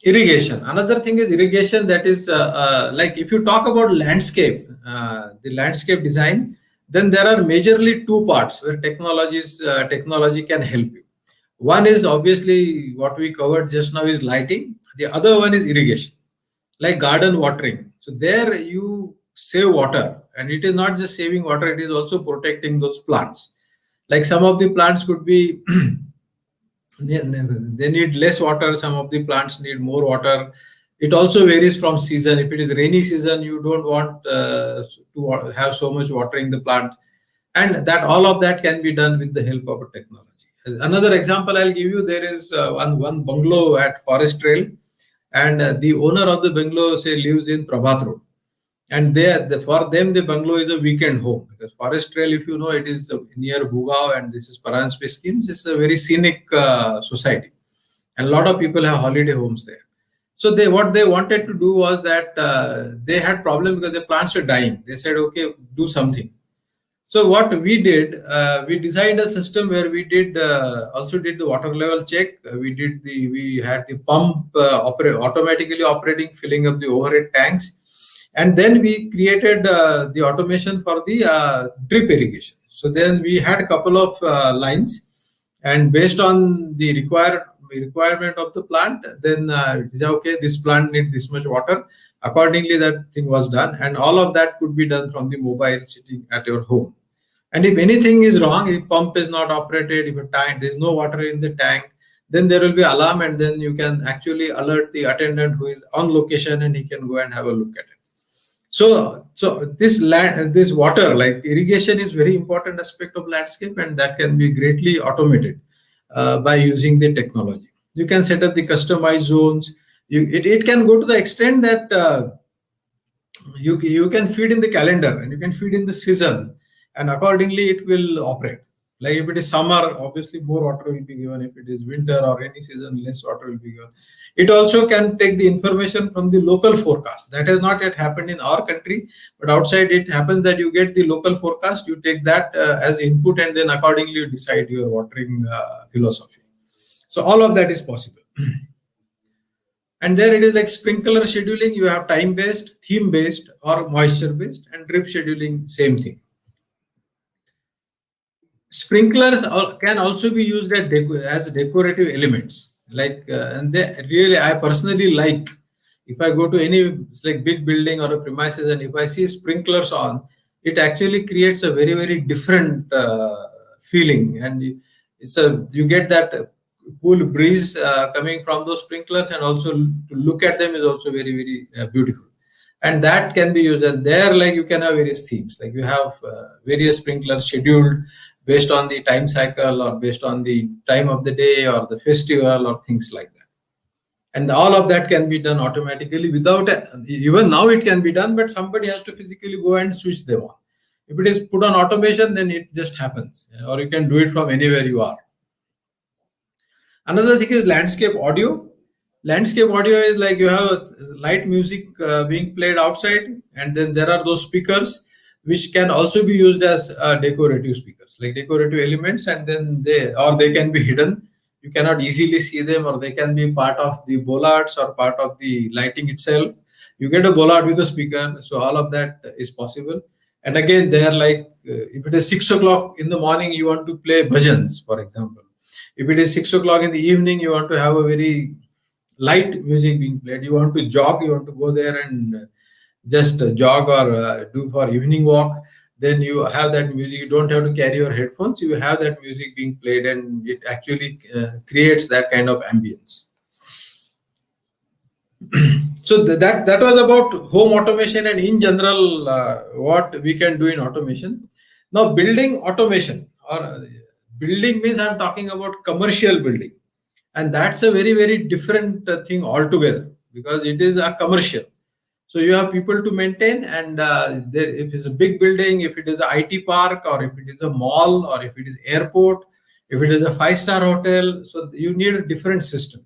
S2: Irrigation. Another thing is irrigation. That is like if you talk about landscape, the landscape design, then there are majorly two parts where technology can help you. One is obviously what we covered just now is lighting. The other one is irrigation, like garden watering. So there you save water, and it is not just saving water, it is also protecting those plants. Like some of the plants could be they need less water, some of the plants need more water. It also varies from season. If it is rainy season, you don't want to have so much watering the plant, and that all of that can be done with the help of a technology. Another example I'll give you, there is one bungalow at Forest Trail, and the owner of the bungalow say lives in Prabhat Road, and for them the bungalow is a weekend home, because Forest Trail, if you know, it is near Bugao, and this is Paran Space Schemes. It's a very scenic society, and a lot of people have holiday homes there. So what they wanted to do was that they had problem because the plants were dying. They said, okay, do something. So what we did, we designed a system where we did also did the water level check. We had the pump automatically operating, filling up the overhead tanks. And then we created the automation for the drip irrigation. So then we had a couple of lines, and based on the requirement of the plant, then okay, this plant needs this much water. Accordingly, that thing was done, and all of that could be done from the mobile sitting at your home. And if anything is wrong, if pump is not operated, if a tank there is no water in the tank, then there will be alarm, and then you can actually alert the attendant who is on location, and he can go and have a look at it. So this land, this water, like irrigation, is very important aspect of landscape, and that can be greatly automated by using the technology. You can set up the customized zones. It can go to the extent that you can feed in the calendar, and you can feed in the season, and accordingly it will operate. Like if it is summer, obviously more water will be given. If it is winter or rainy season, less water will be given. It also can take the information from the local forecast. That has not yet happened in our country, but outside it happens that you get the local forecast, you take that as input, and then accordingly you decide your watering philosophy. So all of that is possible. And there it is like sprinkler scheduling. You have time-based, theme-based, or moisture-based, and drip scheduling, same thing. Sprinklers can also be used as decorative elements. Like, and they really, I personally like, if I go to any like big building or a premises, and if I see sprinklers on, it actually creates a very, very different feeling. And you get that cool breeze coming from those sprinklers, and also to look at them is also very, very beautiful. And that can be used. And there, like, you can have various themes. Like you have various sprinklers scheduled based on the time cycle, or based on the time of the day, or the festival, or things like that. And all of that can be done automatically without, even now it can be done, but somebody has to physically go and switch them on. If it is put on automation, then it just happens, or you can do it from anywhere you are. Another thing is landscape audio. Landscape audio is like you have light music being played outside, and then there are those speakers which can also be used as decorative speakers, like decorative elements, and then they can be hidden. You cannot easily see them, or they can be part of the bollards or part of the lighting itself. You get a bollard with a speaker, so all of that is possible. And again, they are like, if it is 6 o'clock in the morning, you want to play bhajans, for example. If it is 6 o'clock in the evening, you want to have a very light music being played. You want to jog, you want to go there and just jog, or do for evening walk, then you have that music. You don't have to carry your headphones. You have that music being played, and it actually creates that kind of ambience. So that was about home automation, and in general what we can do in automation. Now building automation, or building means I'm talking about commercial building, and that's a very, very different thing altogether, because it is a commercial. So you have people to maintain, and if it's a big building, if it is an IT park, or if it is a mall, or if it is airport, if it is a 5-star hotel, so you need a different system.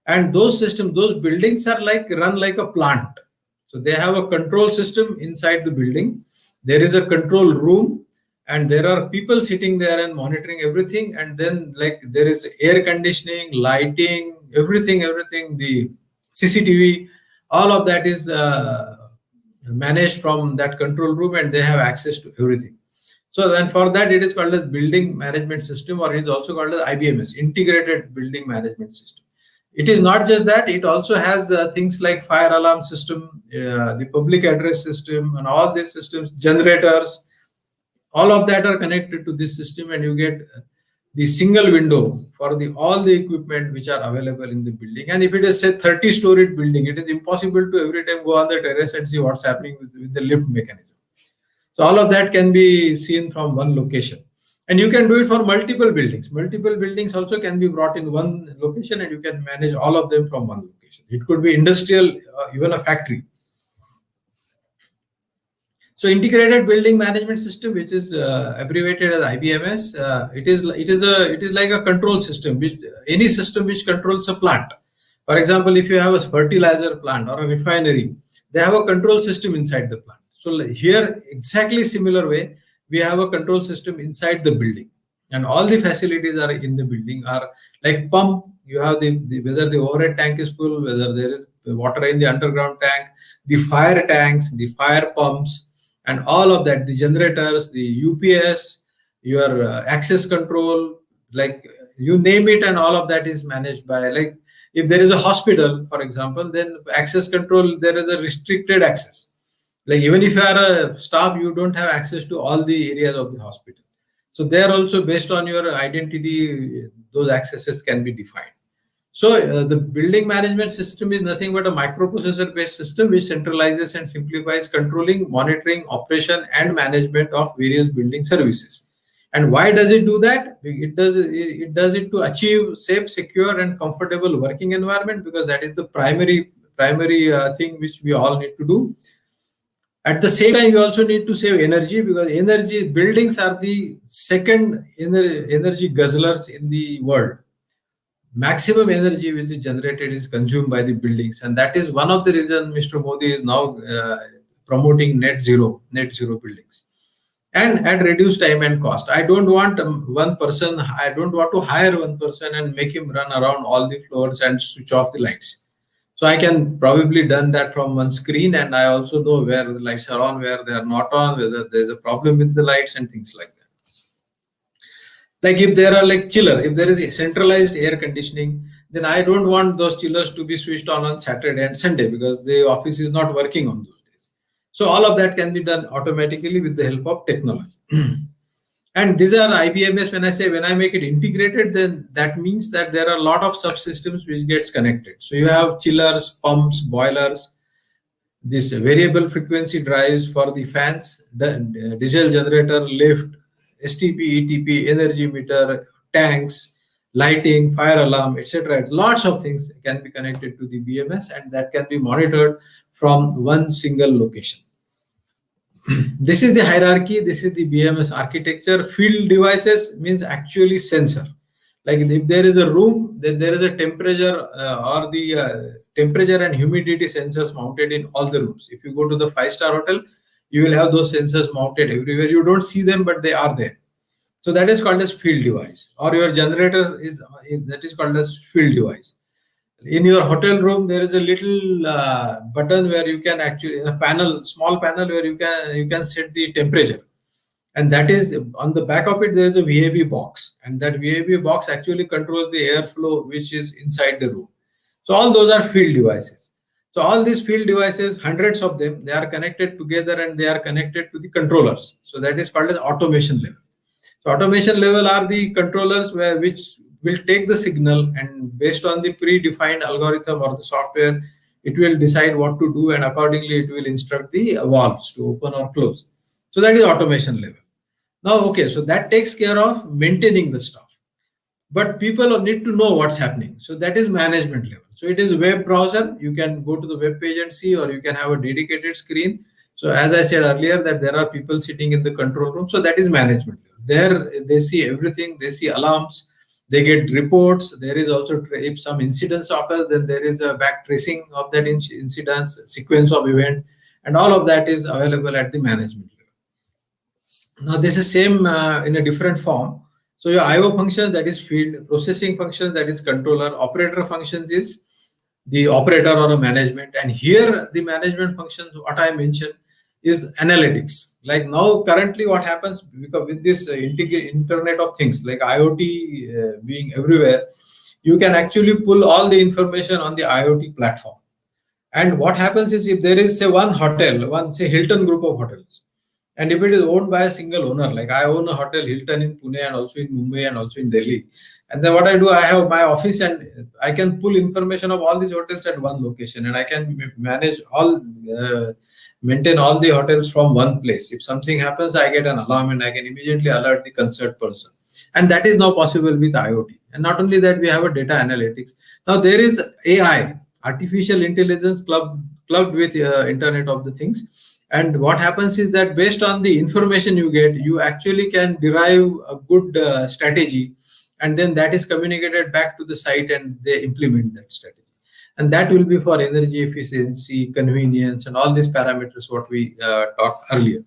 S2: And those buildings are like run like a plant. So they have a control system inside the building. There is a control room, and there are people sitting there and monitoring everything. And then like there is air conditioning, lighting, everything, the CCTV, all of that is managed from that control room, and they have access to everything. So then for that, it is called as building management system, or it is also called as IBMS, integrated building management system. It is not just that, it also has things like fire alarm system, the public address system, and all these systems, generators, all of that are connected to this system, and you get the single window for all the equipment which are available in the building. And if it is, say, 30-storied building, it is impossible to every time go on the terrace and see what's happening with the lift mechanism. So all of that can be seen from one location. And you can do it for multiple buildings. Multiple buildings also can be brought in one location, and you can manage all of them from one location. It could be industrial, even a factory. So integrated building management system, which is abbreviated as IBMS, it is like a control system, which any system which controls a plant. For example, if you have a fertilizer plant or a refinery, they have a control system inside the plant. So here, exactly similar way, we have a control system inside the building, and all the facilities are in the building are like pump. You have the whether the overhead tank is full, whether there is water in the underground tank. the fire tanks, the fire pumps, and all of that, the generators, the UPS, your access control, like you name it, and all of that is managed by, like, if there is a hospital, for example, then access control, there is a restricted access. Like even if you are a staff, you don't have access to all the areas of the hospital. So there also, based on your identity, those accesses can be defined. So the building management system is nothing but a microprocessor based system which centralizes and simplifies controlling, monitoring, operation, and management of various building services. And why does it do that? It does it to achieve safe, secure, and comfortable working environment, because that is the primary thing which we all need to do. At the same time, you also need to save energy, because energy buildings are the second energy guzzlers in the world. Maximum energy which is generated is consumed by the buildings, and that is one of the reasons Mr. Modi is now promoting net zero buildings, and at reduced time and cost. I don't want one person. I don't want to hire one person and make him run around all the floors and switch off the lights. So I can probably done that from one screen, and I also know where the lights are on, where they are not on, whether there's a problem with the lights and things like that. Like if there are like chiller, if there is a centralized air conditioning, then I don't want those chillers to be switched on Saturday and Sunday, because the office is not working on those days. So all of that can be done automatically with the help of technology. And these are IBMS. When I make it integrated, then that means that there are a lot of subsystems which gets connected. So you have chillers, pumps, boilers, this variable frequency drives for the fans, the diesel generator, lift, STP, ETP, energy meter, tanks, lighting, fire alarm, etc. Lots of things can be connected to the BMS, and that can be monitored from one single location. This is the hierarchy. This is the BMS architecture. Field devices means actually sensor. Like if there is a room, then there is a temperature or the temperature and humidity sensors mounted in all the rooms. If you go to the five-star hotel, you will have those sensors mounted everywhere. You don't see them, but they are there. So that is called as field device. Or your generator is that is called as field device. In your hotel room, there is a little button where you can actually, a panel, small panel where you can set the temperature, and that is on the back of it. There is a VAB box, and that VAB box actually controls the airflow which is inside the room. So all those are field devices. So all these field devices, hundreds of them, they are connected together and they are connected to the controllers. So that is called as automation level. So automation level are the controllers which will take the signal, and based on the predefined algorithm or the software, it will decide what to do, and accordingly it will instruct the valves to open or close. So that is automation level. Now, okay, so that takes care of maintaining the stuff, but people need to know what's happening. So that is management level. So it is web browser. You can go to the web page and see, or you can have a dedicated screen. So as I said earlier, that there are people sitting in the control room. So that is management level. There they see everything. They see alarms. They get reports. There is also, if some incidents occurs, then there is a back tracing of that incidents, sequence of event, and all of that is available at the management level. Now this is same in a different form. So your IO functions, that is field, processing functions, that is controller, operator functions is the operator or a management, and here the management functions, what I mentioned, is analytics. Like now currently what happens, because with this internet of things like IoT being everywhere, you can actually pull all the information on the IoT platform. And what happens is, if there is say one hotel, one say Hilton group of hotels, and if it is owned by a single owner, like I own a hotel Hilton in Pune and also in Mumbai and also in Delhi, and then what I do, I have my office and I can pull information of all these hotels at one location, and I can manage all maintain all the hotels from one place. If something happens, I get an alarm and I can immediately alert the concerned person. And that is now possible with IoT. And not only that, we have a data analytics. Now there is AI, artificial intelligence clubbed with Internet of the Things. And what happens is that based on the information you get, you actually can derive a good strategy, and then that is communicated back to the site and they implement that strategy. And that will be for energy efficiency, convenience, and all these parameters what we talked earlier.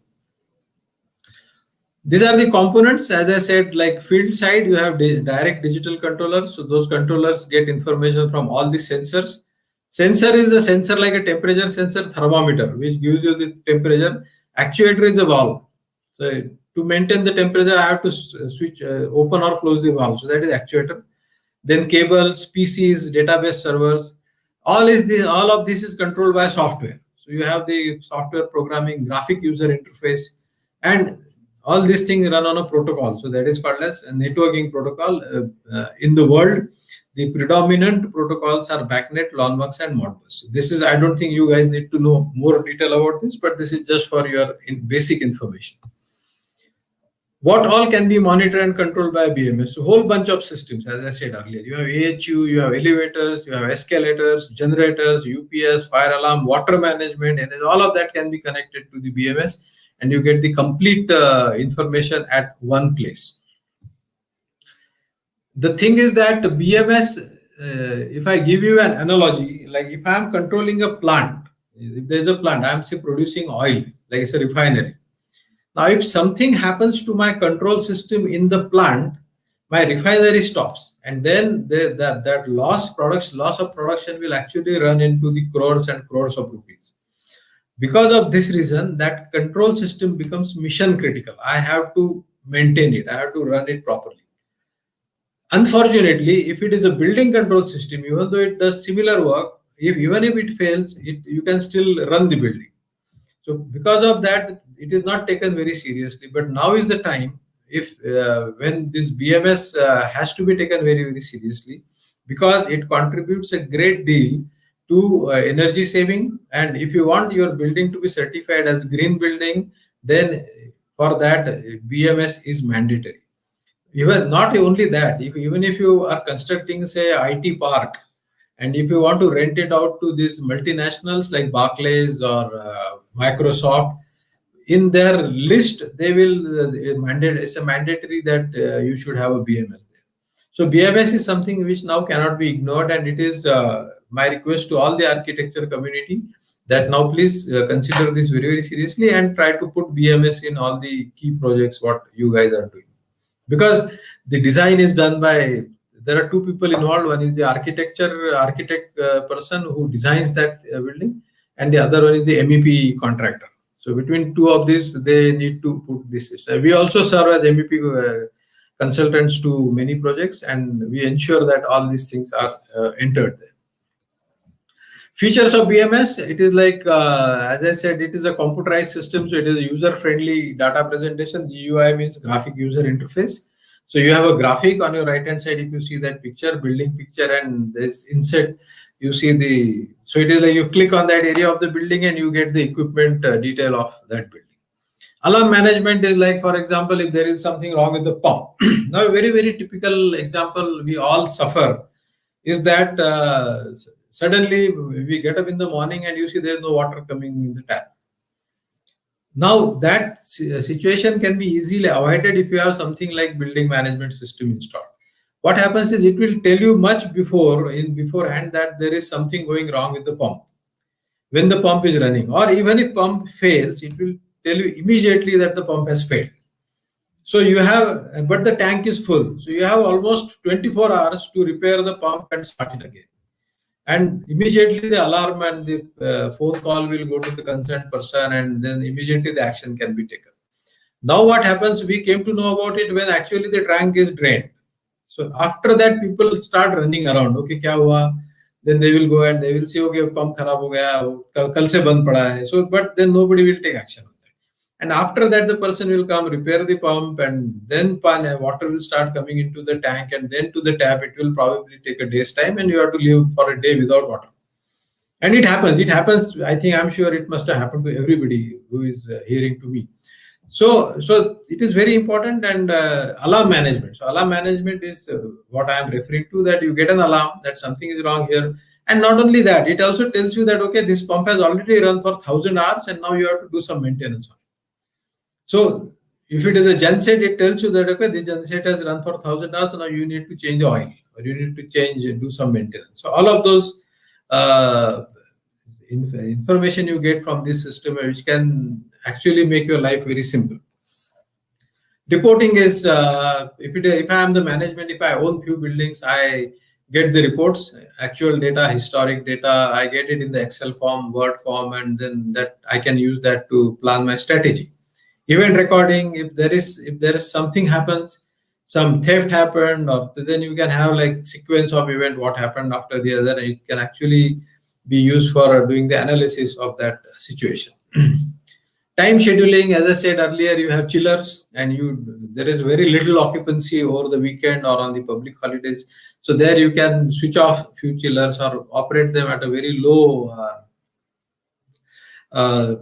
S2: These are the components. As I said, like field side, you have direct digital controllers. So those controllers get information from all the sensors. Sensor is a sensor like a temperature sensor, thermometer, which gives you the temperature. Actuator is a valve. So to maintain the temperature, I have to switch, open or close the valve. So that is actuator. Then cables, PCs, database servers. All of this is controlled by software. So you have the software programming, graphic user interface, and all these things run on a protocol. So that is called as a networking protocol. In the world, the predominant protocols are BACnet, LonWorks, and Modbus. This is, I don't think you guys need to know more detail about this, but this is just for your basic information. What all can be monitored and controlled by BMS? So whole bunch of systems, as I said earlier. You have AHU, you have elevators, you have escalators, generators, UPS, fire alarm, water management, and then all of that can be connected to the BMS, and you get the complete information at one place. The thing is that BMS, if I give you an analogy, like if I am controlling a plant, if there's a plant, I am say producing oil, like it's a refinery. Now, if something happens to my control system in the plant, my refinery stops, and then that loss of production will actually run into the crores and crores of rupees. Because of this reason, that control system becomes mission critical. I have to maintain it. I have to run it properly. Unfortunately, if it is a building control system, even though it does similar work, even if it fails, you can still run the building. So because of that, it is not taken very seriously. But now is the time, if when this BMS has to be taken very, very seriously, because it contributes a great deal to energy saving. And if you want your building to be certified as green building, then for that BMS is mandatory. Even not only that, even if you are constructing, say, IT park, and if you want to rent it out to these multinationals like Barclays or Microsoft, in their list they will it's a mandatory that you should have a BMS there. So BMS is something which now cannot be ignored, and it is my request to all the architecture community that now please consider this very, very seriously and try to put BMS in all the key projects what you guys are doing. Because the design is done by, there are two people involved. One is the architect person who designs that building, and the other one is the MEP contractor. So between two of these, they need to put this system. We also serve as MEP consultants to many projects, and we ensure that all these things are entered there. Features of BMS, it is like, as I said, it is a computerized system, so it is a user-friendly data presentation. GUI means graphic user interface. So you have a graphic on your right-hand side. If you see that picture, building picture, and this inside, you see the, so it is like you click on that area of the building and you get the equipment detail of that building. Alarm management is like, for example, if there is something wrong with the pump. Now, a very, very typical example we all suffer is that suddenly we get up in the morning and you see there's no water coming in the tap. Now that situation can be easily avoided if you have something like building management system installed. What happens is it will tell you much beforehand that there is something going wrong with the pump when the pump is running, or even if pump fails, it will tell you immediately that the pump has failed. So you have, but the tank is full, so you have almost 24 hours to repair the pump and start it again. And immediately the alarm and the phone call will go to the concerned person, and then immediately the action can be taken. Now what happens, we came to know about it when actually the tank is drained. So after that, people start running around. Okay, kya hua? Then they will go and they will say, okay, pump kharab ho gaya, kal se band pada hai. So, but then nobody will take action on that. And after that, the person will come, repair the pump, and then water will start coming into the tank, and then to the tap. It will probably take a day's time, and you have to live for a day without water. And it happens. It happens. I think, I'm sure it must have happened to everybody who is hearing to me. So it is very important. And alarm management. So alarm management is what I am referring to, that you get an alarm that something is wrong here. And not only that, it also tells you that, okay, this pump has already run for 1,000 hours and now you have to do some maintenance on it. So if it is a genset, it tells you that, okay, this genset has run for 1,000 hours, so now you need to change the oil, or you need to do some maintenance. So all of those information you get from this system, which can actually make your life very simple. Reporting is, if I am the management, if I own few buildings, I get the reports, actual data, historic data. I get it in the Excel form, Word form, and then that I can use that to plan my strategy. Event recording, if there is something happens, some theft happened, or then you can have like sequence of event, what happened after the other, and it can actually be used for doing the analysis of that situation. Time scheduling, as I said earlier, you have chillers, and there is very little occupancy over the weekend or on the public holidays. So there you can switch off few chillers or operate them at a very low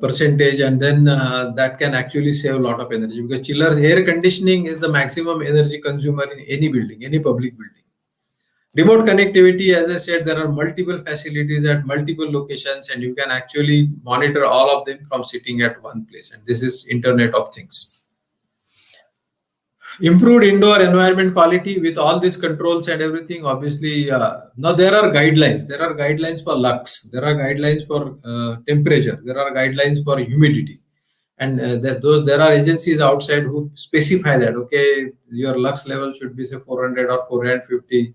S2: percentage, and then that can actually save a lot of energy, because chiller air conditioning is the maximum energy consumer in any building, any public building. Remote connectivity, as I said, there are multiple facilities at multiple locations, and you can actually monitor all of them from sitting at one place. And this is Internet of Things. Improved indoor environment quality with all these controls and everything. Obviously, now there are guidelines. There are guidelines for lux. There are guidelines for temperature. There are guidelines for humidity. And there are agencies outside who specify that, okay, your lux level should be say 400 or 450.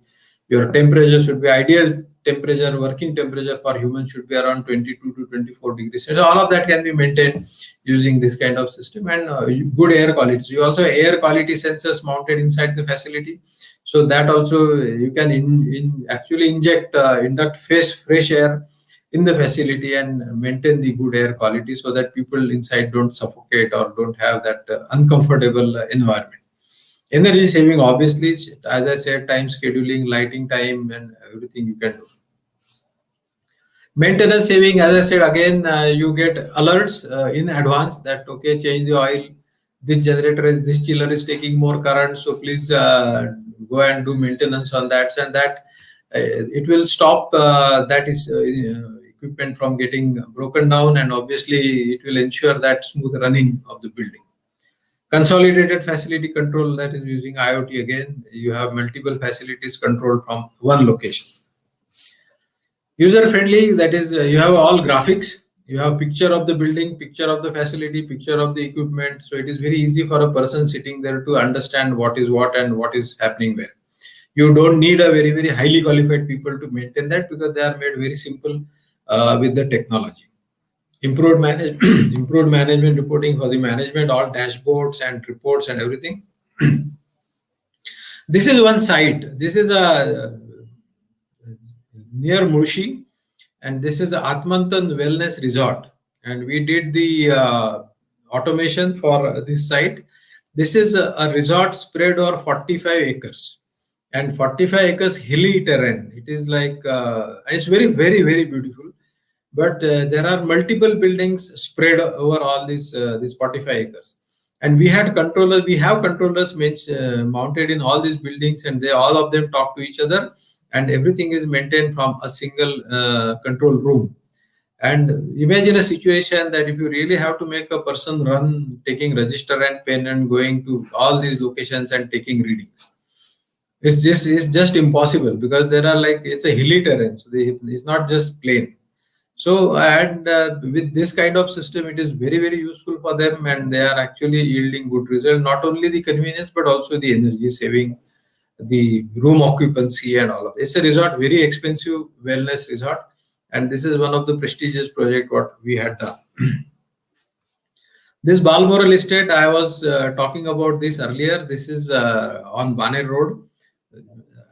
S2: Your temperature should be ideal temperature, working temperature for humans should be around 22 to 24 degrees. So all of that can be maintained using this kind of system, and good air quality. So you also have air quality sensors mounted inside the facility. So that also you can actually induct fresh air in the facility and maintain the good air quality, so that people inside don't suffocate or don't have that uncomfortable environment. Energy saving, obviously, as I said, time scheduling, lighting time, and everything you can do. Maintenance saving, as I said, again, you get alerts in advance that, okay, change the oil. This chiller is taking more current, so please go and do maintenance on that, and that it will stop that is equipment from getting broken down, and obviously it will ensure that smooth running of the building. Consolidated facility control, that is using IoT again. You have multiple facilities controlled from one location. User friendly, that is you have all graphics. You have picture of the building, picture of the facility, picture of the equipment. So it is very easy for a person sitting there to understand what is what and what is happening where. You don't need a very highly qualified people to maintain that, because they are made very simple with the technology. Improved management reporting for the management, all dashboards and reports and everything. This is one site. This is a near Murshi, and this is the Atmantan Wellness Resort, and we did the automation for this site. This is a resort spread over 45 acres, and 45 acres hilly terrain. It is like it's very beautiful, but there are multiple buildings spread over all these 45 acres, and we have controllers mounted in all these buildings, and all of them talk to each other, and everything is maintained from a single control room. And imagine a situation that if you really have to make a person run taking register and pen and going to all these locations and taking readings, it's just impossible, because there are it's a hilly terrain, so it's not just plain. So, and with this kind of system, it is very useful for them, and they are actually yielding good result. Not only the convenience, but also the energy saving, the room occupancy, and all of it. It's a resort, very expensive wellness resort, and this is one of the prestigious project what we had done. This Balmoral Estate, I was talking about this earlier. This is on Baner Road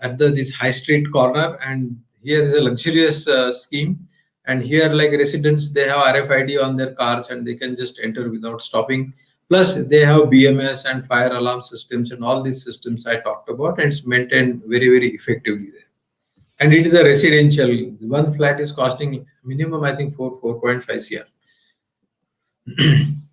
S2: at this High Street corner, and here is a luxurious scheme. And here, like residents, they have RFID on their cars, and they can just enter without stopping. Plus, they have BMS and fire alarm systems, and all these systems I talked about, and it's maintained very effectively there. And it is a residential. One flat is costing minimum, I think, 4.5 crore.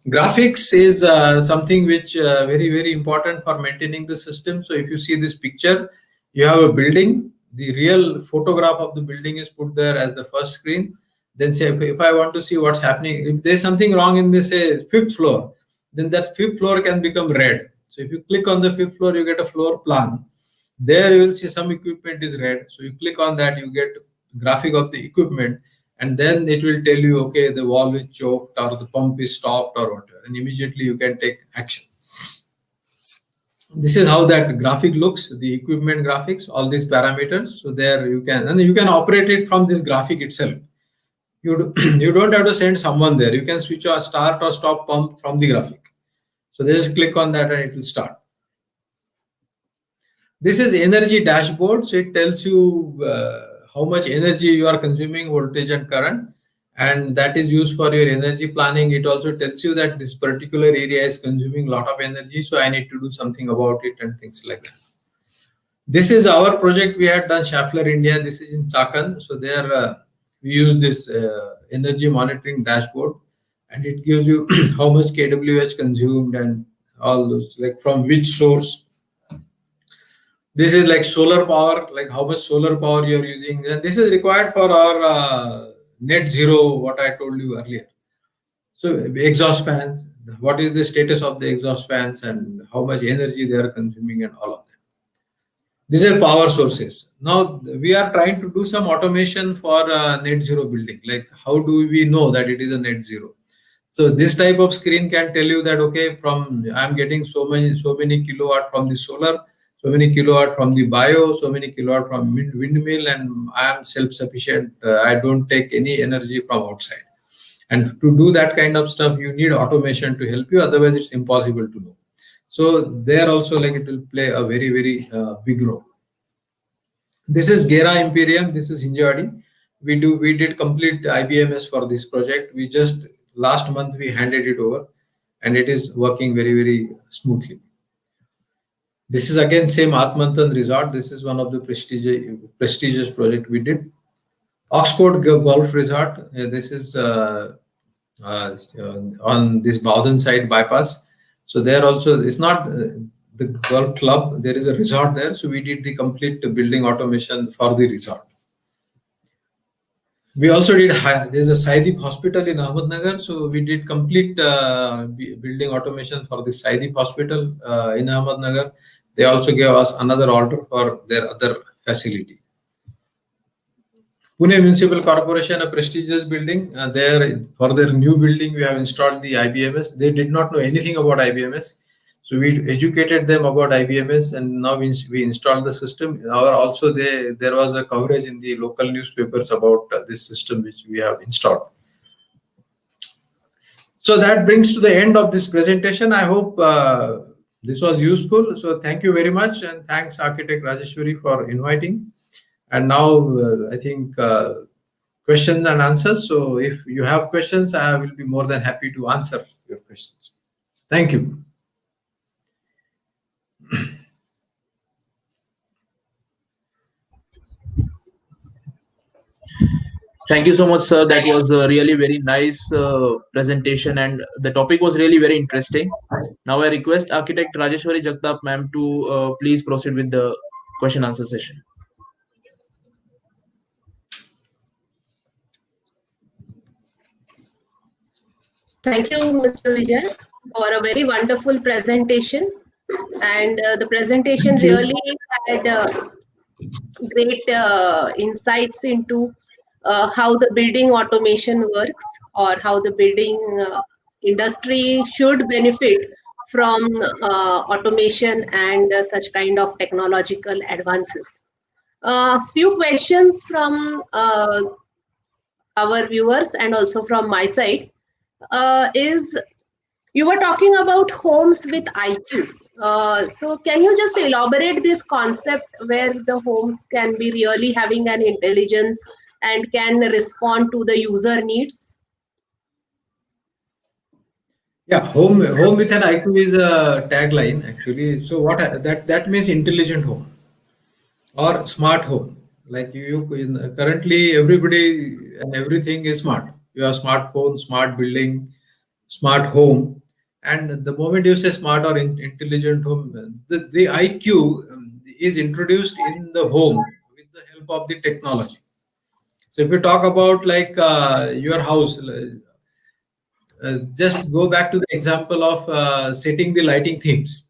S2: Graphics is something which very important for maintaining the system. So if you see this picture, you have a building. The real photograph of the building is put there as the first screen. Then say, if I want to see what's happening, if there's something wrong in this, say, fifth floor, then that fifth floor can become red. So if you click on the fifth floor, you get a floor plan. There you will see some equipment is red. So you click on that, you get graphic of the equipment, and then it will tell you, okay, the wall is choked or the pump is stopped or whatever, and immediately you can take action. This is how that graphic looks, the equipment graphics, all these parameters. So there you can operate it from this graphic itself. You don't have to send someone there. You can switch or start or stop pump from the graphic. So they just click on that and it will start. This is energy dashboard. So it tells you how much energy you are consuming, voltage and current, and that is used for your energy planning. It also tells you that this particular area is consuming a lot of energy, so I need to do something about it and things like that. This is our project we had done, Schaeffler India. This is in Chakan. So there we use this energy monitoring dashboard, and it gives you how much kWh consumed and all those, like from which source. This is like solar power, like how much solar power you're using. And this is required for our net zero, what I told you earlier. So exhaust fans, what is the status of the exhaust fans and how much energy they are consuming and all of that. These are power sources. Now we are trying to do some automation for net zero building. Like how do we know that it is a net zero? So this type of screen can tell you that, okay, from I'm getting so many kilowatt from the solar, so many kilowatt from the bio, so many kilowatt from windmill, and I am self-sufficient. I don't take any energy from outside. And to do that kind of stuff, you need automation to help you. Otherwise, it's impossible to know. So there also, like, it will play a very, very big role. This is Gera Imperium. This is Hinjawadi. We did complete IBMS for this project. We just last month we handed it over, and it is working very, very smoothly. This is again same Manthan Resort. This is one of the prestigious project we did. Oxford Golf Resort. This is on this Bowden side bypass. So there also, it's not the golf club. There is a resort there. So we did the complete building automation for the resort. We also did, there's a Saidip hospital in Ahmednagar. So we did complete building automation for the Saidip hospital in Ahmednagar. They also gave us another order for their other facility. Pune Municipal Corporation, a prestigious building. There, for their new building, we have installed the IBMS. They did not know anything about IBMS. So we educated them about IBMS, and now we installed the system. Also, there was a coverage in the local newspapers about this system which we have installed. So that brings to the end of this presentation. I hope this was useful. So thank you very much, and thanks Architect Rajeshwari for inviting. And now I think questions and answers. So if you have questions, I will be more than happy to answer your questions. Thank you.
S1: Thank you so much, sir. That was a really very nice presentation, and the topic was really very interesting. Now I request Architect Rajeshwari Jagtap ma'am to please proceed with the question answer session.
S3: Thank you, Mr. Vijay, for a very wonderful presentation. And the presentation really had great insights into how the building automation works, or how the building industry should benefit from automation and such kind of technological advances. A few questions from our viewers and also from my side is, you were talking about homes with IQ. So can you just elaborate this concept where the homes can be really having an intelligence and can respond to the user needs?
S2: Yeah, home with an IQ is a tagline actually. So what that means, intelligent home or smart home. Like currently everybody and everything is smart. You have smartphone, smart building, smart home, and the moment you say smart or intelligent home, the IQ is introduced in the home with the help of the technology. So if we talk about like your house, just go back to the example of setting the lighting themes,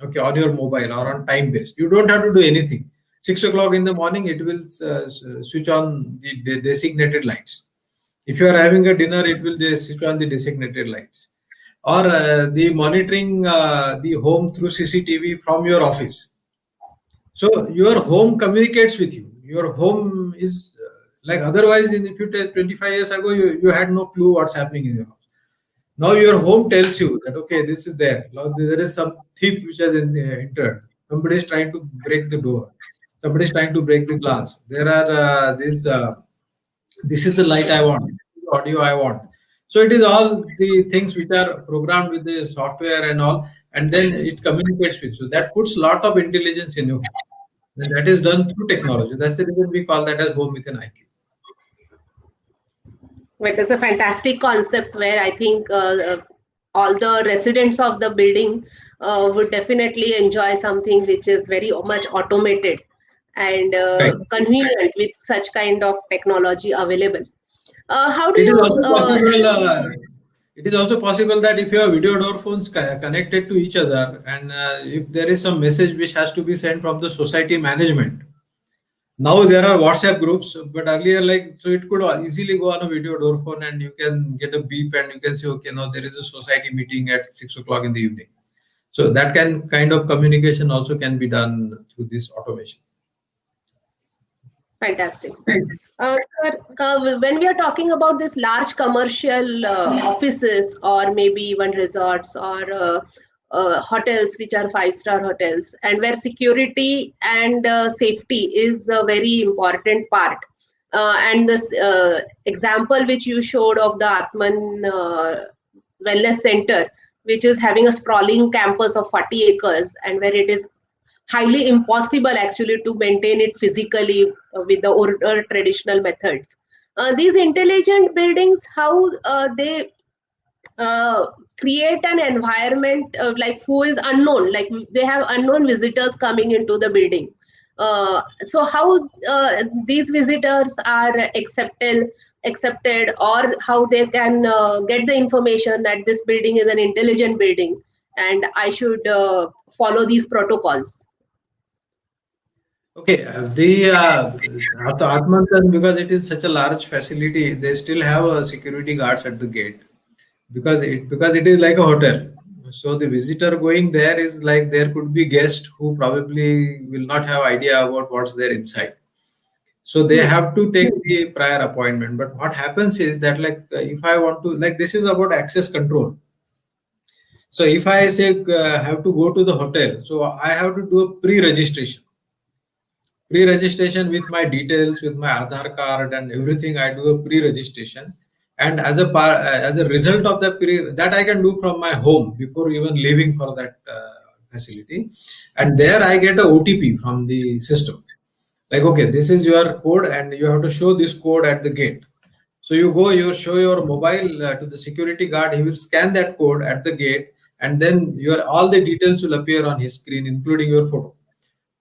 S2: okay, on your mobile or on time based. You don't have to do anything. 6 o'clock in the morning, it will switch on the designated lights. If you are having a dinner, it will switch on the designated lights. or the monitoring the home through CCTV from your office. So your home communicates with you. Your home is like otherwise, if you take 25 years ago, you had no clue what's happening in your house. Now your home tells you that okay, this is there. Now there is some thief which has entered. Somebody is trying to break the door. Somebody is trying to break the glass. There are these. This is the light I want. This is the audio I want. So it is all the things which are programmed with the software and all, and then it communicates with you. That puts a lot of intelligence in you, and that is done through technology. That's the reason we call that as home with an IQ.
S3: It is a fantastic concept where I think all the residents of the building would definitely enjoy something which is very much automated and
S2: Right.
S3: convenient with such kind of technology available. How do
S2: It is
S3: you
S2: also possible. It is also possible that if you have video door phones connected to each other, and if there is some message which has to be sent from the society management, now there are WhatsApp groups, but earlier, like, so it could easily go on a video door phone and you can get a beep and you can say, okay, now there is a society meeting at 6 o'clock in the evening. So that kind of communication also can be done through this automation.
S3: Fantastic. Sir, when we are talking about this large commercial offices or maybe even resorts or hotels which are five-star hotels and where security and safety is a very important part. And this example which you showed of the Atman Wellness Center, which is having a sprawling campus of 40 acres and where it is highly impossible actually to maintain it physically with the older traditional methods. These intelligent buildings, how they create an environment like who is unknown, like they have unknown visitors coming into the building. So how these visitors are accepted or how they can get the information that this building is an intelligent building and I should follow these protocols.
S2: Okay, the Atmantan, because it is such a large facility, they still have security guards at the gate because it is like a hotel. So the visitor going there is like there could be guests who probably will not have idea about what's there inside. So they have to take the prior appointment. But what happens is that like if I want to, like, this is about access control. So if I say have to go to the hotel, so I have to do a pre-registration with my details, with my Aadhaar card and everything. I do a pre-registration, and as a result of that I can do from my home before even leaving for that facility, and there I get a OTP from the system. Like, okay, this is your code, and you have to show this code at the gate. So you go, you show your mobile to the security guard. He will scan that code at the gate, and then your all the details will appear on his screen, including your photo.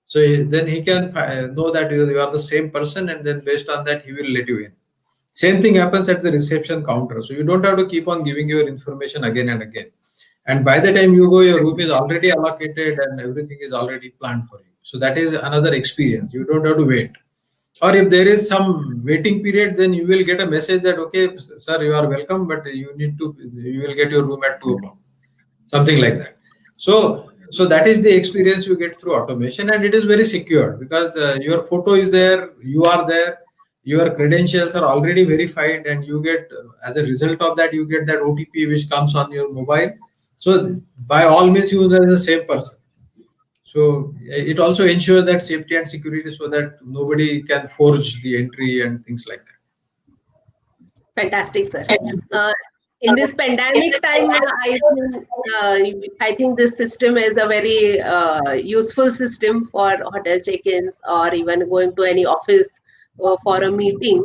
S2: So then he can know that you are the same person, and then based on that, he will let you in. Same thing happens at the reception counter. So you don't have to keep on giving your information again and again. And by the time you go, your room is already allocated and everything is already planned for you. So that is another experience. You don't have to wait. Or if there is some waiting period, then you will get a message that, okay, sir, you are welcome, but you will get your room at 2 o'clock. Something like that. So that is the experience you get through automation, and it is very secure because your photo is there, you are there, your credentials are already verified, and you get as a result of that you get that OTP which comes on your mobile. So by all means you are the same person. So it also ensures that safety and security so that nobody can forge the entry and things like that.
S3: Fantastic, sir. In this pandemic time, I think this system is a very useful system for hotel check-ins or even going to any office for a meeting.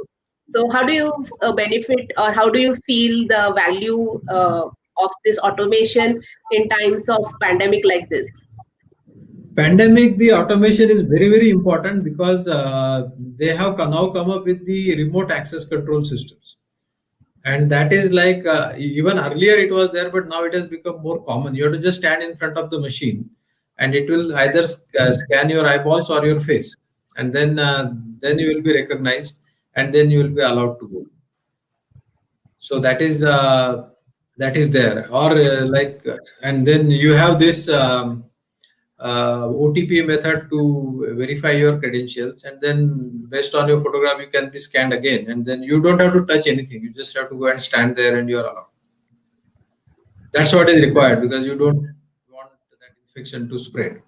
S3: So how do you benefit or how do you feel the value of this automation in times of pandemic like this?
S2: Pandemic, the automation is very, very important because they have now come up with the remote access control systems. And that is like even earlier it was there, but now it has become more common. You have to just stand in front of the machine, and it will either scan your eyeballs or your face, and then you will be recognized, and then you will be allowed to go. So that is that is there, or and then you have this OTP method to verify your credentials, and then based on your photograph you can be scanned again, and then you don't have to touch anything, you just have to go and stand there and you are allowed. That's what is required, because you don't want that infection to spread.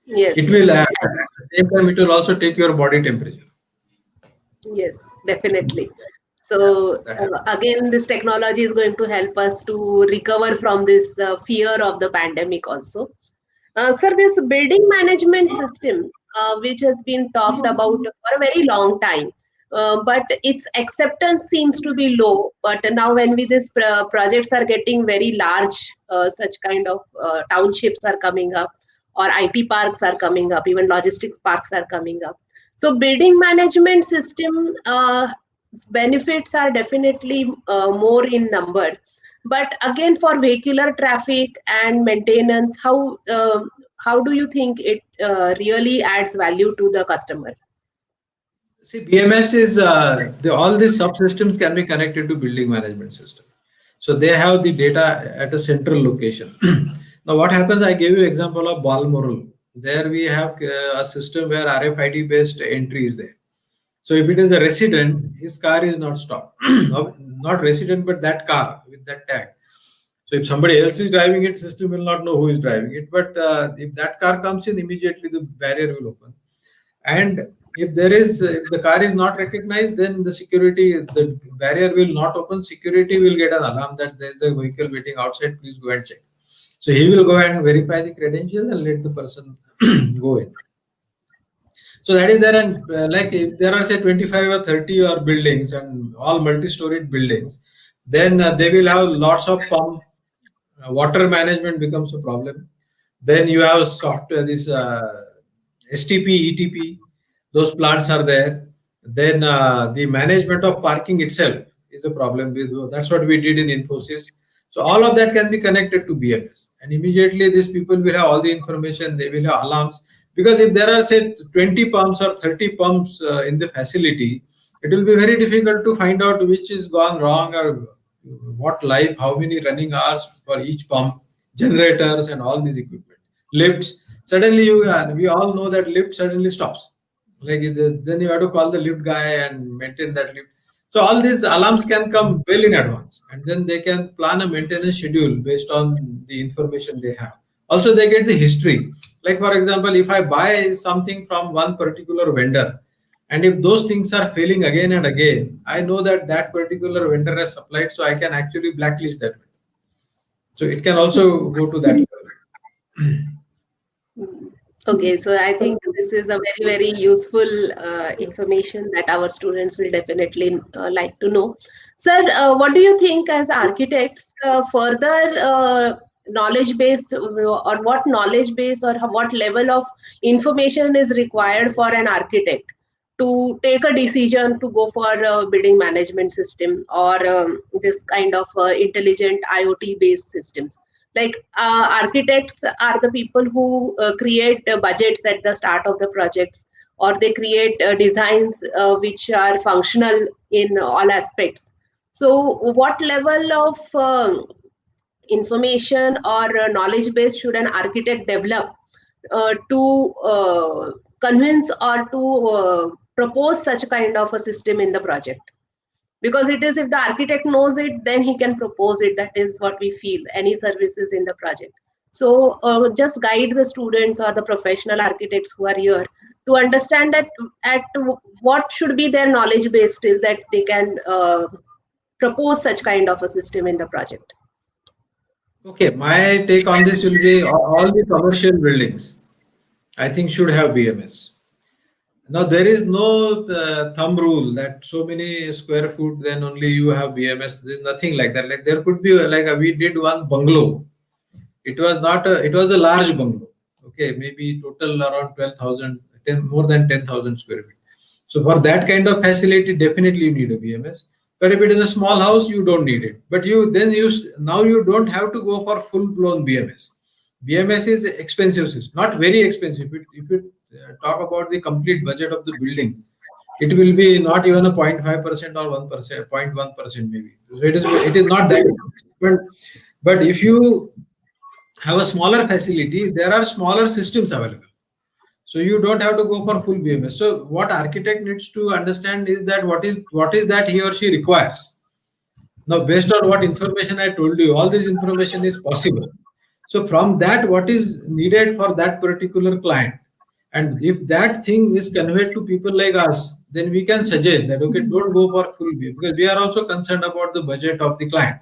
S3: Yes.
S2: It will at the same time it will also take your body temperature.
S3: Yes, definitely. So again, this technology is going to help us to recover from this fear of the pandemic also. Sir, this building management system, which has been talked about for a very long time, but its acceptance seems to be low. But now, when these projects are getting very large, such kind of townships are coming up, or IT parks are coming up, even logistics parks are coming up. So, building management system benefits are definitely more in number, but again, for vehicular traffic and maintenance, how do you think it really adds value to the customer?
S2: See, BMS is all these subsystems can be connected to building management system. So they have the data at a central location. Now, what happens? I gave you example of Balmoral. There we have a system where RFID based entry is there. So if it is a resident, his car is not stopped. Not resident, but that car with that tag. So if somebody else is driving it, system will not know who is driving it. But if that car comes in, immediately the barrier will open. And if the car is not recognized, then the barrier will not open. Security will get an alarm that there is a vehicle waiting outside. Please go and check. So he will go and verify the credentials and let the person go in. So that is there, and like if there are say 25 or 30 or buildings and all multi-storied buildings, then they will have lots of pump. Water management becomes a problem. Then you have software, this STP, ETP, those plants are there. Then the management of parking itself is a problem. That's what we did in Infosys. So all of that can be connected to BMS, and immediately these people will have all the information. They will have alarms, because if there are say 20 pumps or 30 pumps in the facility, it will be very difficult to find out which is gone wrong or what life, how many running hours for each pump, generators and all these equipment. Lifts, suddenly we all know that lift suddenly stops. Then you have to call the lift guy and maintain that lift. So all these alarms can come well in advance, and then they can plan a maintenance schedule based on the information they have. Also, they get the history. Like for example, if I buy something from one particular vendor, and if those things are failing again and again, I know that that particular vendor has supplied, so I can actually blacklist that vendor. So it can also go to that level.
S3: Okay, so I think this is a very, very useful information that our students will definitely like to know. Sir, what do you think as architects, further knowledge base, or what knowledge base or what level of information is required for an architect to take a decision to go for a building management system, or this kind of intelligent IoT based systems? Like architects are the people who create budgets at the start of the projects, or they create designs which are functional in all aspects. So what level of information or knowledge base should an architect develop to convince or to propose such kind of a system in the project? Because it is, if the architect knows it, then he can propose it. That is what we feel, any services in the project. So just guide the students or the professional architects who are here to understand that at what should be their knowledge base till that they can propose such kind of a system in the project.
S2: Okay, my take on this will be all the commercial buildings, I think, should have BMS. Now, there is no thumb rule that so many square foot, then only you have BMS. There's nothing like that. Like there could be we did one bungalow. It was not it was a large bungalow. Okay, maybe total around 12,000, more than 10,000 square feet. So for that kind of facility, definitely you need a BMS. But if it is a small house, you don't need it. But now you don't have to go for full blown BMS. BMS is expensive system, not very expensive. If you talk about the complete budget of the building, It will be not even a 0.5% or 1%, 0.1% maybe. So it is not that. But if you have a smaller facility, there are smaller systems available. So you don't have to go for full BMS. So what architect needs to understand is that what is that he or she requires. Now, based on what information I told you, all this information is possible. So from that, what is needed for that particular client, and if that thing is conveyed to people like us, then we can suggest that okay, don't go for full BMS, because we are also concerned about the budget of the client.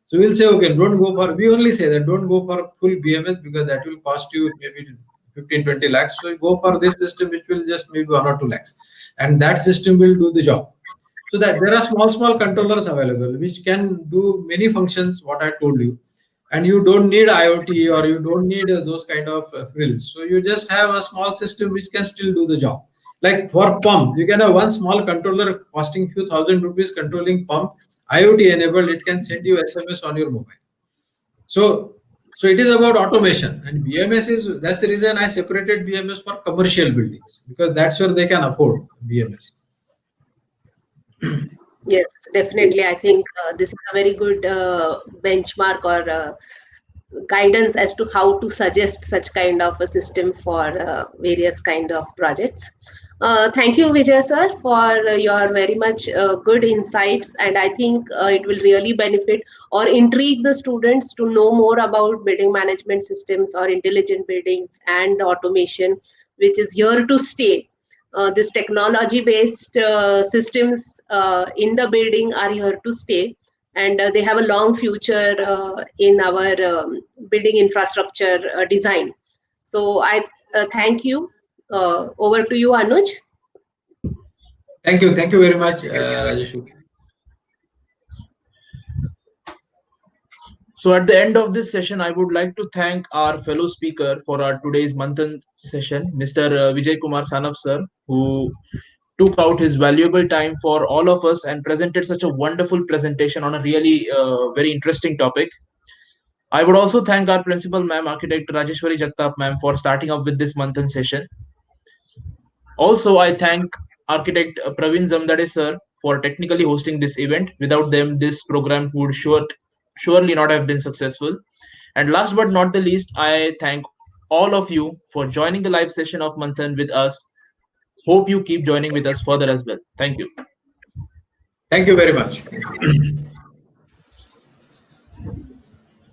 S2: So we'll say okay, don't go for. We only say that don't go for full BMS because that will cost you maybe 15-20 lakhs. So go for this system which will just maybe 1 or 2 lakhs, and that system will do the job. So that there are small controllers available which can do many functions what I told you, and you don't need IoT or you don't need those kind of frills. So you just have a small system which can still do the job. Like for pump, you can have one small controller costing few thousand rupees controlling pump, IoT enabled. It can send you SMS on your mobile. So it is about automation, and BMS is, that's the reason I separated BMS for commercial buildings, because that's where they can afford BMS.
S3: Yes, definitely. I think this is a very good benchmark or guidance as to how to suggest such kind of a system for various kind of projects. Thank you, Vijay sir, for your very much good insights, and I think it will really benefit or intrigue the students to know more about building management systems or intelligent buildings and the automation, which is here to stay. This technology based systems in the building are here to stay, and they have a long future in our building infrastructure design. So I thank you. Over to you, Anuj.
S2: Thank you very much, Rajeshu.
S1: So at the end of this session, I would like to thank our fellow speaker for our today's Manthan session, Mr. Vijay Kumar Sanap sir, who took out his valuable time for all of us and presented such a wonderful presentation on a really very interesting topic. I would also thank our principal ma'am, architect Rajeshwari Jagtap ma'am, for starting up with this Manthan session. Also, I thank architect Praveen Zamdade sir for technically hosting this event. Without them, this program would surely not have been successful. And last but not the least, I thank all of you for joining the live session of Manthan with us. Hope you keep joining with us further as well. Thank you.
S2: Thank you very much.